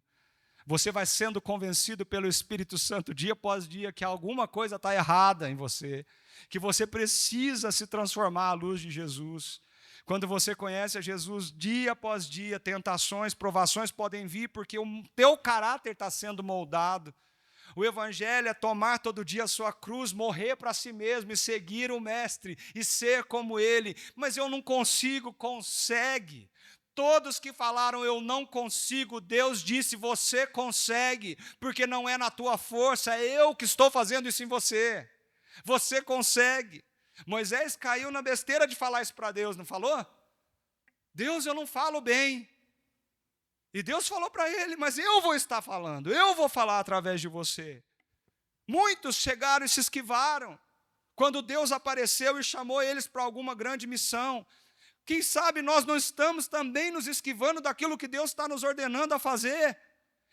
Você vai sendo convencido pelo Espírito Santo dia após dia que alguma coisa está errada em você, que você precisa se transformar à luz de Jesus. Quando você conhece a Jesus dia após dia, tentações, provações podem vir porque o teu caráter está sendo moldado. O Evangelho é tomar todo dia a sua cruz, morrer para si mesmo e seguir o Mestre e ser como Ele. Mas eu não consigo, consegue. Todos que falaram eu não consigo, Deus disse você consegue, porque não é na tua força, é eu que estou fazendo isso em você. Você consegue. Moisés caiu na besteira de falar isso para Deus, não falou? Deus, eu não falo bem. E Deus falou para ele, mas eu vou estar falando, eu vou falar através de você. Muitos chegaram e se esquivaram, quando Deus apareceu e chamou eles para alguma grande missão. Quem sabe nós não estamos também nos esquivando daquilo que Deus está nos ordenando a fazer.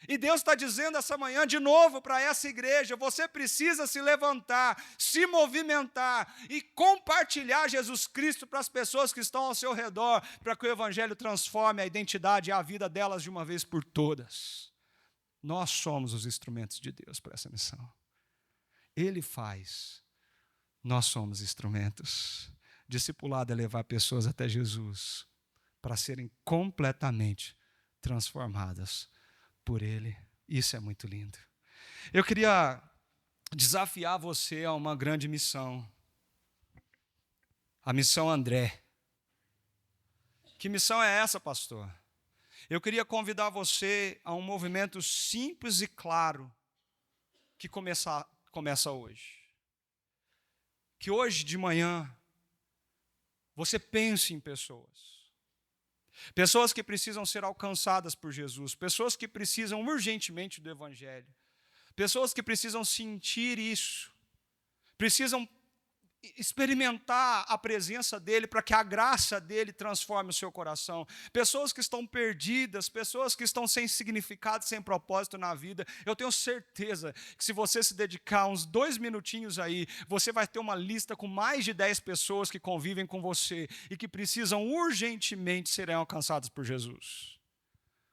E Deus está dizendo essa manhã de novo para essa igreja, você precisa se levantar, se movimentar e compartilhar Jesus Cristo para as pessoas que estão ao seu redor, para que o Evangelho transforme a identidade e a vida delas de uma vez por todas. Nós somos os instrumentos de Deus para essa missão. Ele faz, nós somos instrumentos. Discipulado é levar pessoas até Jesus para serem completamente transformadas por Ele. Isso é muito lindo. Eu queria desafiar você a uma grande missão. A missão André. Que missão é essa, pastor? Eu queria convidar você a um movimento simples e claro que começa hoje. Que hoje de manhã você pense em pessoas. Pessoas que precisam ser alcançadas por Jesus, pessoas que precisam urgentemente do Evangelho, pessoas que precisam sentir isso, precisam experimentar a presença dEle para que a graça dEle transforme o seu coração, pessoas que estão perdidas, pessoas que estão sem significado, sem propósito na vida. Eu tenho certeza que se você se dedicar uns 2 minutinhos aí, você vai ter uma lista com mais de 10 pessoas que convivem com você e que precisam urgentemente serem alcançadas por Jesus.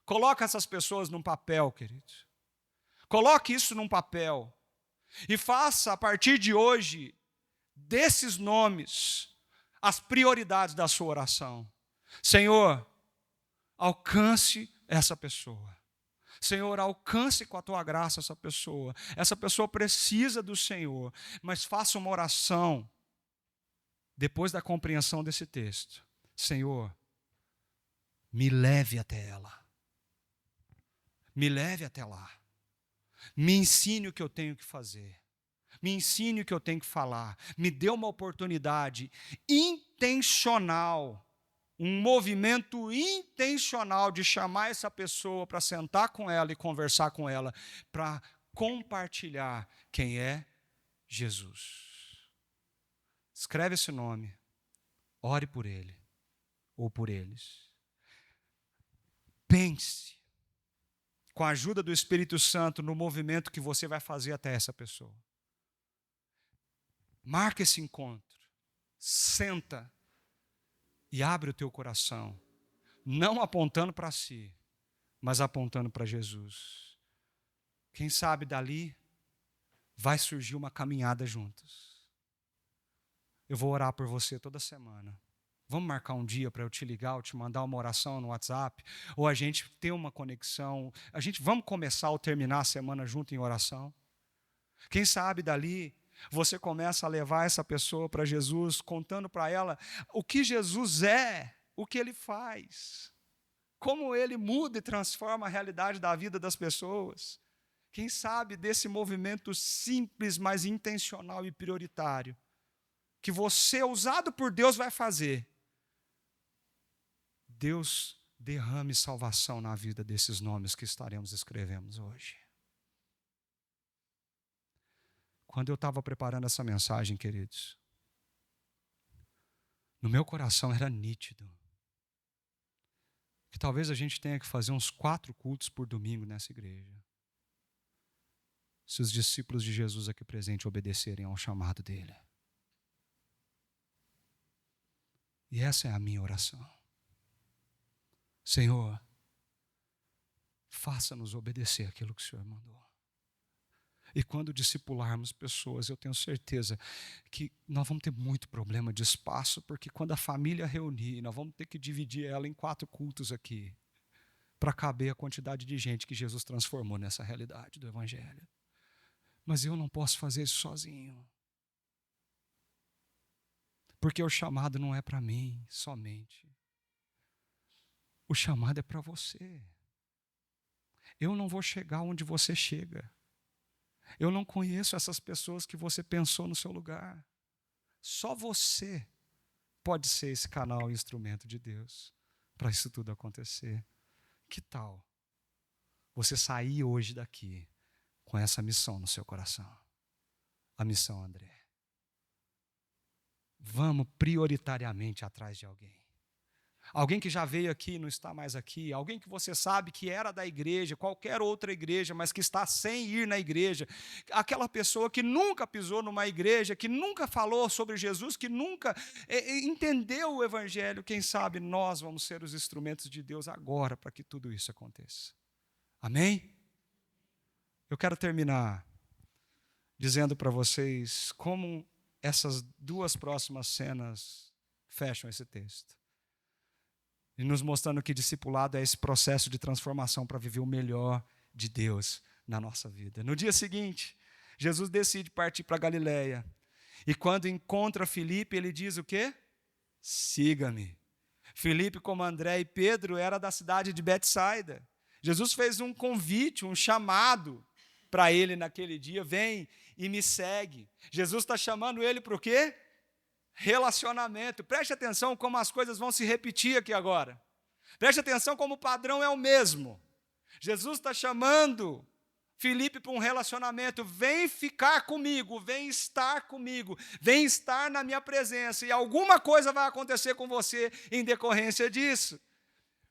Coloque essas pessoas num papel, querido. Coloque isso num papel e faça a partir de hoje desses nomes as prioridades da sua oração. Senhor, alcance essa pessoa. Senhor, alcance com a tua graça essa pessoa. Essa pessoa precisa do Senhor, mas faça uma oração depois da compreensão desse texto. Senhor, me leve até ela. Me leve até lá. Me ensine o que eu tenho que fazer. Me ensine o que eu tenho que falar. Me dê uma oportunidade intencional, um movimento intencional de chamar essa pessoa para sentar com ela e conversar com ela, para compartilhar quem é Jesus. Escreve esse nome, ore por ele ou por eles. Pense, com a ajuda do Espírito Santo, no movimento que você vai fazer até essa pessoa. Marca esse encontro, senta e abre o teu coração, não apontando para si, mas apontando para Jesus. Quem sabe dali vai surgir uma caminhada juntos. Eu vou orar por você toda semana. Vamos marcar um dia para eu te ligar, ou te mandar uma oração no WhatsApp, ou a gente ter uma conexão. Vamos começar ou terminar a semana junto em oração. Quem sabe dali você começa a levar essa pessoa para Jesus, contando para ela o que Jesus é, o que Ele faz, como Ele muda e transforma a realidade da vida das pessoas. Quem sabe desse movimento simples, mas intencional e prioritário, que você, usado por Deus, vai fazer. Deus derrame salvação na vida desses nomes que estaremos escrevendo hoje. Quando eu estava preparando essa mensagem, queridos, no meu coração era nítido que talvez a gente tenha que fazer uns 4 cultos por domingo nessa igreja, se os discípulos de Jesus aqui presentes obedecerem ao chamado dele. E essa é a minha oração. Senhor, faça-nos obedecer aquilo que o Senhor mandou. E quando discipularmos pessoas, eu tenho certeza que nós vamos ter muito problema de espaço, porque quando a família reunir, nós vamos ter que dividir ela em 4 cultos aqui, para caber a quantidade de gente que Jesus transformou nessa realidade do Evangelho. Mas eu não posso fazer isso sozinho. Porque o chamado não é para mim somente. O chamado é para você. Eu não vou chegar onde você chega. Eu não conheço essas pessoas que você pensou no seu lugar. Só você pode ser esse canal e instrumento de Deus para isso tudo acontecer. Que tal você sair hoje daqui com essa missão no seu coração? A missão André. Vamos prioritariamente atrás de alguém. Alguém que já veio aqui e não está mais aqui. Alguém que você sabe que era da igreja, qualquer outra igreja, mas que está sem ir na igreja. Aquela pessoa que nunca pisou numa igreja, que nunca falou sobre Jesus, que nunca entendeu o Evangelho. Quem sabe nós vamos ser os instrumentos de Deus agora para que tudo isso aconteça. Amém? Eu quero terminar dizendo para vocês como essas 2 próximas cenas fecham esse texto. E nos mostrando que discipulado é esse processo de transformação para viver o melhor de Deus na nossa vida. No dia seguinte, Jesus decide partir para Galileia. E quando encontra Filipe, ele diz o quê? Siga-me. Filipe, como André e Pedro, era da cidade de Betsaida. Jesus fez um convite, um chamado para ele naquele dia. Vem e me segue. Jesus está chamando ele para o quê? Relacionamento. Preste atenção como as coisas vão se repetir aqui agora. Preste atenção como o padrão é o mesmo. Jesus está chamando Filipe para um relacionamento. Vem ficar comigo, vem estar comigo, vem estar na minha presença. E alguma coisa vai acontecer com você em decorrência disso.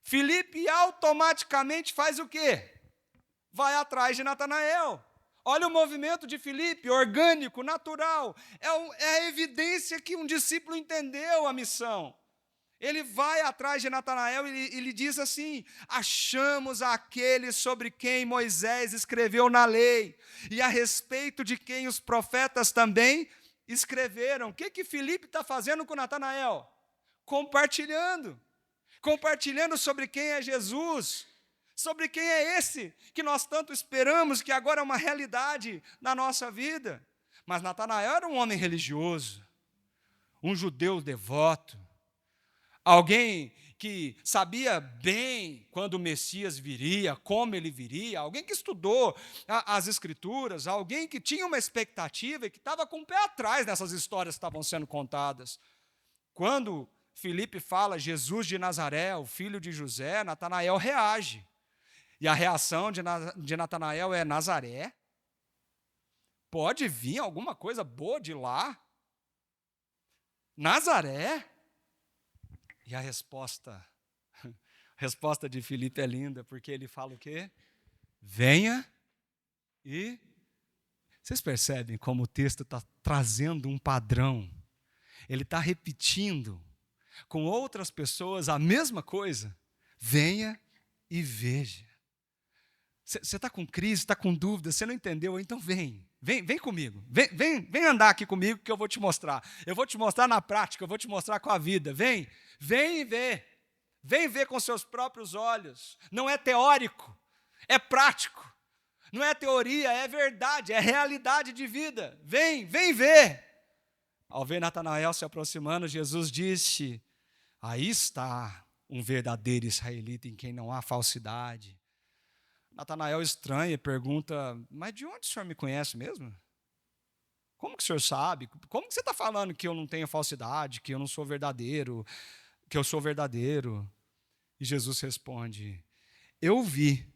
Filipe automaticamente faz o quê? Vai atrás de Natanael. Olha o movimento de Filipe, orgânico, natural. É a evidência que um discípulo entendeu a missão. Ele vai atrás de Natanael e ele diz assim: achamos aquele sobre quem Moisés escreveu na lei, e a respeito de quem os profetas também escreveram. O que Filipe está fazendo com Natanael? Compartilhando sobre quem é Jesus. Sobre quem é esse que nós tanto esperamos, que agora é uma realidade na nossa vida. Mas Natanael era um homem religioso, um judeu devoto, alguém que sabia bem quando o Messias viria, como ele viria, alguém que estudou as Escrituras, alguém que tinha uma expectativa e que estava com o pé atrás nessas histórias que estavam sendo contadas. Quando Filipe fala Jesus de Nazaré, o filho de José, Natanael reage. E a reação de Natanael é: Nazaré? Pode vir alguma coisa boa de lá? Nazaré? E a resposta de Filipe é linda, porque ele fala o quê? Venha e... Vocês percebem como o texto está trazendo um padrão? Ele está repetindo com outras pessoas a mesma coisa. Venha e veja. Você está com crise, está com dúvida, você não entendeu? Então vem comigo. Vem andar aqui comigo que eu vou te mostrar. Eu vou te mostrar na prática, eu vou te mostrar com a vida. Vem e vê. Vem ver com seus próprios olhos. Não é teórico, é prático. Não é teoria, é verdade, é realidade de vida. Vem ver. Ao ver Natanael se aproximando, Jesus disse: aí está um verdadeiro israelita em quem não há falsidade. Natanael estranha e pergunta: mas de onde o senhor me conhece mesmo? Como que o senhor sabe? Como que você está falando que eu não tenho falsidade, que eu não sou verdadeiro, que eu sou verdadeiro? E Jesus responde: eu vi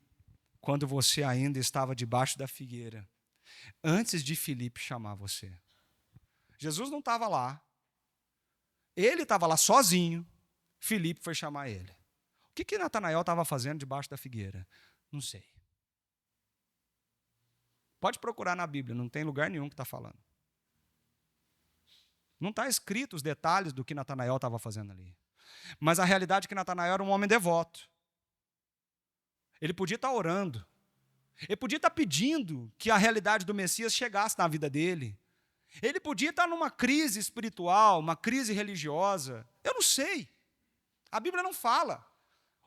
quando você ainda estava debaixo da figueira, antes de Filipe chamar você. Jesus não estava lá. Ele estava lá sozinho. Filipe foi chamar ele. O que Natanael estava fazendo debaixo da figueira? Não sei. Pode procurar na Bíblia, não tem lugar nenhum que está falando. Não está escrito os detalhes do que Natanael estava fazendo ali. Mas a realidade é que Natanael era um homem devoto. Ele podia estar orando. Ele podia estar pedindo que a realidade do Messias chegasse na vida dele. Ele podia estar numa crise espiritual, uma crise religiosa. Eu não sei. A Bíblia não fala.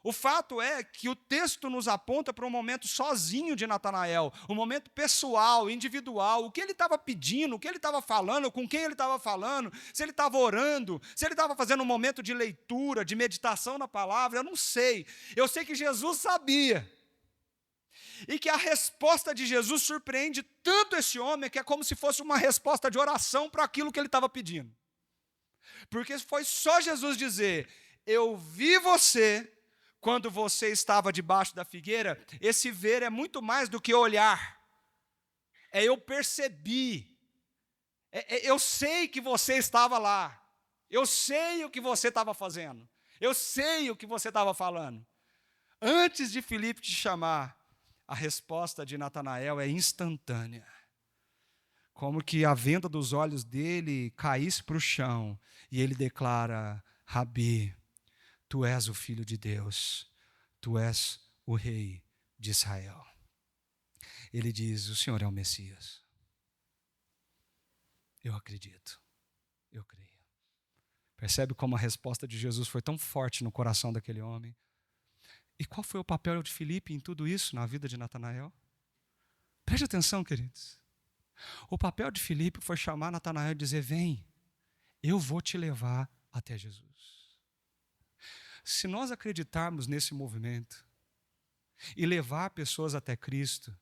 O fato é que o texto nos aponta para um momento sozinho de Natanael, um momento pessoal, individual, o que ele estava pedindo, o que ele estava falando, com quem ele estava falando, se ele estava orando, se ele estava fazendo um momento de leitura, de meditação na palavra, eu não sei. Eu sei que Jesus sabia. E que a resposta de Jesus surpreende tanto esse homem, que é como se fosse uma resposta de oração para aquilo que ele estava pedindo. Porque foi só Jesus dizer: eu vi você quando você estava debaixo da figueira. Esse ver é muito mais do que olhar. É eu percebi. Eu sei que você estava lá. Eu sei o que você estava fazendo. Eu sei o que você estava falando. Antes de Filipe te chamar, a resposta de Natanael é instantânea. Como que a venda dos olhos dele caísse para o chão e ele declara: Rabi, tu és o Filho de Deus, tu és o Rei de Israel. Ele diz: o Senhor é o Messias. Eu acredito, eu creio. Percebe como a resposta de Jesus foi tão forte no coração daquele homem? E qual foi o papel de Filipe em tudo isso, na vida de Natanael? Preste atenção, queridos. O papel de Filipe foi chamar Natanael e dizer: vem, eu vou te levar até Jesus. Se nós acreditarmos nesse movimento e levar pessoas até Cristo,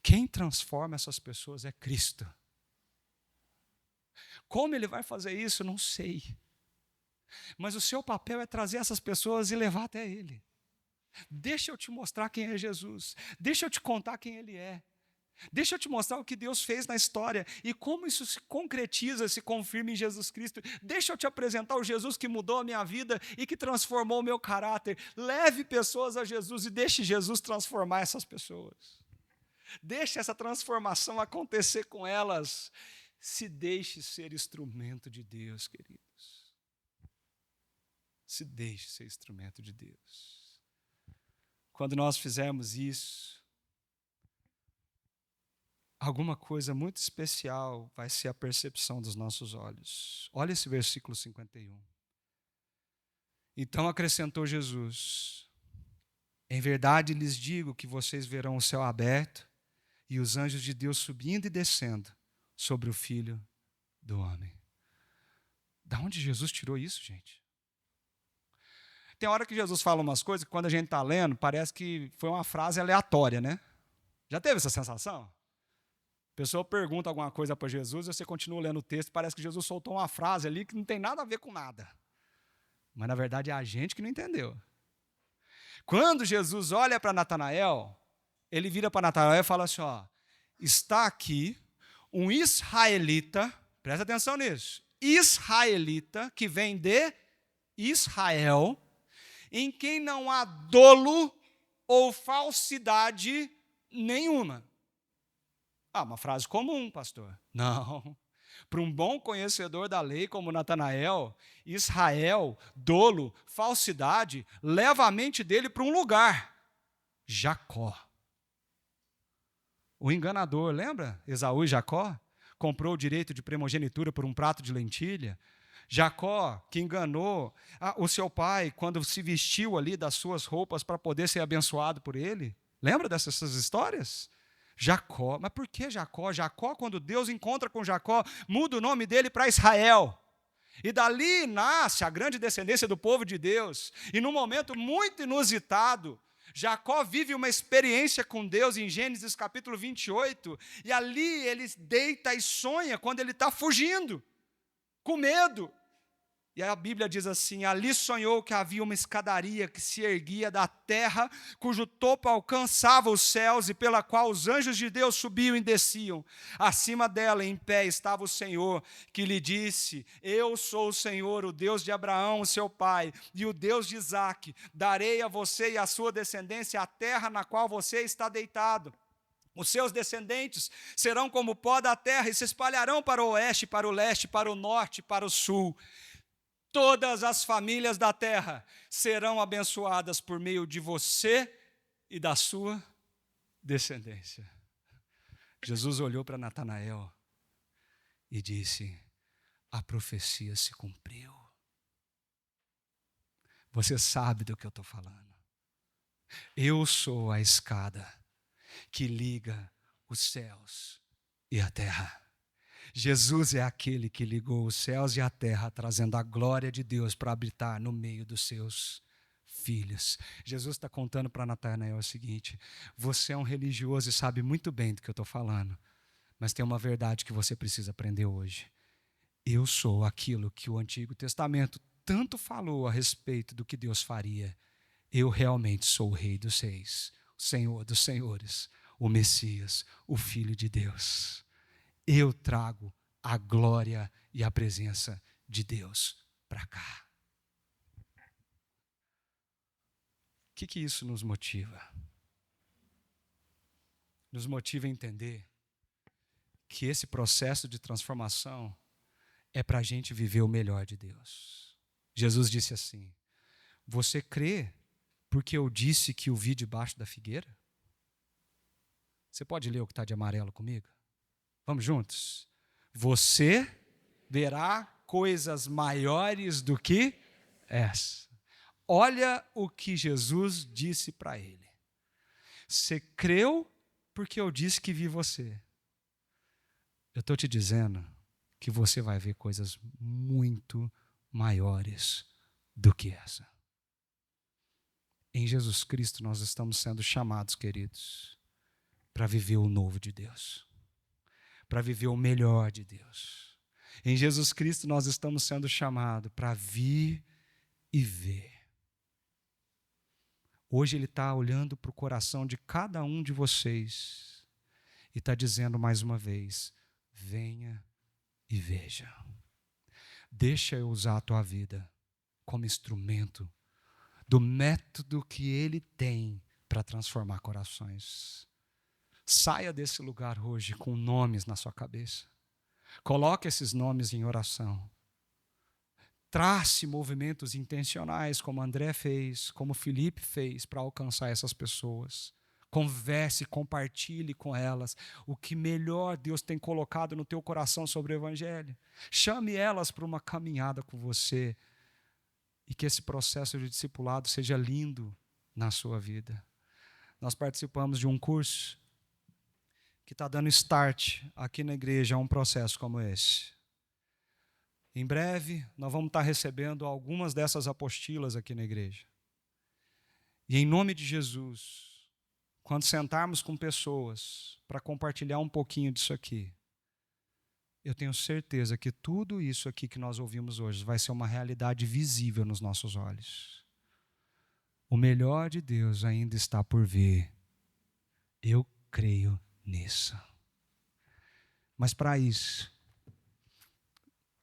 quem transforma essas pessoas é Cristo. Como ele vai fazer isso, não sei. Mas o seu papel é trazer essas pessoas e levar até Ele. Deixa eu te mostrar quem é Jesus. Deixa eu te contar quem Ele é. Deixa eu te mostrar o que Deus fez na história e como isso se concretiza, se confirma em Jesus Cristo. Deixa eu te apresentar o Jesus que mudou a minha vida e que transformou o meu caráter. Leve pessoas a Jesus e deixe Jesus transformar essas pessoas. Deixe essa transformação acontecer com elas. Se deixe ser instrumento de Deus, queridos. Se deixe ser instrumento de Deus. Quando nós fizermos isso, alguma coisa muito especial vai ser a percepção dos nossos olhos. Olha esse versículo 51. Então acrescentou Jesus: em verdade lhes digo que vocês verão o céu aberto e os anjos de Deus subindo e descendo sobre o Filho do Homem. Da onde Jesus tirou isso, gente? Tem hora que Jesus fala umas coisas que quando a gente está lendo, parece que foi uma frase aleatória, né? Já teve essa sensação? A pessoa pergunta alguma coisa para Jesus e você continua lendo o texto, parece que Jesus soltou uma frase ali que não tem nada a ver com nada. Mas na verdade é a gente que não entendeu. Quando Jesus olha para Natanael, ele vira para Natanael e fala assim: ó, está aqui um israelita, presta atenção nisso, israelita que vem de Israel, em quem não há dolo ou falsidade nenhuma. Ah, uma frase comum, pastor. Não. Para um bom conhecedor da lei como Natanael, Israel, dolo, falsidade, leva a mente dele para um lugar: Jacó. O enganador, lembra? Esaú e Jacó? Comprou o direito de primogenitura por um prato de lentilha. Jacó, que enganou o seu pai quando se vestiu ali das suas roupas para poder ser abençoado por ele. Lembra dessas histórias? Jacó, mas por que Jacó? Jacó, quando Deus encontra com Jacó, muda o nome dele para Israel. E dali nasce a grande descendência do povo de Deus. E num momento muito inusitado, Jacó vive uma experiência com Deus em Gênesis capítulo 28. E ali ele deita e sonha quando ele está fugindo, com medo. E a Bíblia diz assim: ali sonhou que havia uma escadaria que se erguia da terra, cujo topo alcançava os céus e pela qual os anjos de Deus subiam e desciam. Acima dela, em pé, estava o Senhor, que lhe disse: eu sou o Senhor, o Deus de Abraão, seu pai, e o Deus de Isaque. Darei a você e à sua descendência a terra na qual você está deitado. Os seus descendentes serão como o pó da terra e se espalharão para o oeste, para o leste, para o norte, para o sul. Todas as famílias da terra serão abençoadas por meio de você e da sua descendência. Jesus olhou para Natanael e disse: a profecia se cumpriu. Você sabe do que eu estou falando. Eu sou a escada que liga os céus e a terra. Jesus é aquele que ligou os céus e a terra, trazendo a glória de Deus para habitar no meio dos seus filhos. Jesus está contando para Natanael o seguinte: você é um religioso e sabe muito bem do que eu estou falando, mas tem uma verdade que você precisa aprender hoje. Eu sou aquilo que o Antigo Testamento tanto falou a respeito do que Deus faria. Eu realmente sou o Rei dos Reis, o Senhor dos Senhores, o Messias, o Filho de Deus. Eu trago a glória e a presença de Deus para cá. O que isso nos motiva? Nos motiva a entender que esse processo de transformação é para a gente viver o melhor de Deus. Jesus disse assim: você crê porque eu disse que o vi debaixo da figueira? Você pode ler o que está de amarelo comigo? Vamos juntos? Você verá coisas maiores do que essa. Olha o que Jesus disse para ele. Você creu porque eu disse que vi você. Eu estou te dizendo que você vai ver coisas muito maiores do que essa. Em Jesus Cristo nós estamos sendo chamados, queridos, para viver o novo de Deus, para viver o melhor de Deus. Em Jesus Cristo nós estamos sendo chamados para vir e ver. Hoje Ele está olhando para o coração de cada um de vocês e está dizendo mais uma vez: venha e veja. Deixa eu usar a tua vida como instrumento do método que Ele tem para transformar corações. Saia desse lugar hoje com nomes na sua cabeça. Coloque esses nomes em oração. Trace movimentos intencionais, como André fez, como Felipe fez, para alcançar essas pessoas. Converse, compartilhe com elas o que melhor Deus tem colocado no teu coração sobre o Evangelho. Chame elas para uma caminhada com você e que esse processo de discipulado seja lindo na sua vida. Nós participamos de um curso que está dando start aqui na igreja a um processo como esse. Em breve, nós vamos estar recebendo algumas dessas apostilas aqui na igreja. E em nome de Jesus, quando sentarmos com pessoas para compartilhar um pouquinho disso aqui, eu tenho certeza que tudo isso aqui que nós ouvimos hoje vai ser uma realidade visível nos nossos olhos. O melhor de Deus ainda está por vir. Eu creio nisso. Mas para isso,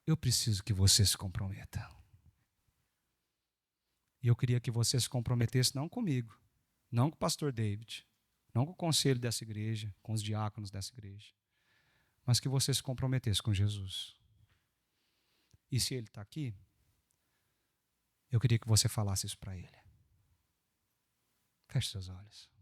eu preciso que você se comprometa. E eu queria que você se comprometesse não comigo, não com o pastor David, não com o conselho dessa igreja, com os diáconos dessa igreja, mas que você se comprometesse com Jesus. E se ele está aqui, eu queria que você falasse isso para ele. Feche seus olhos.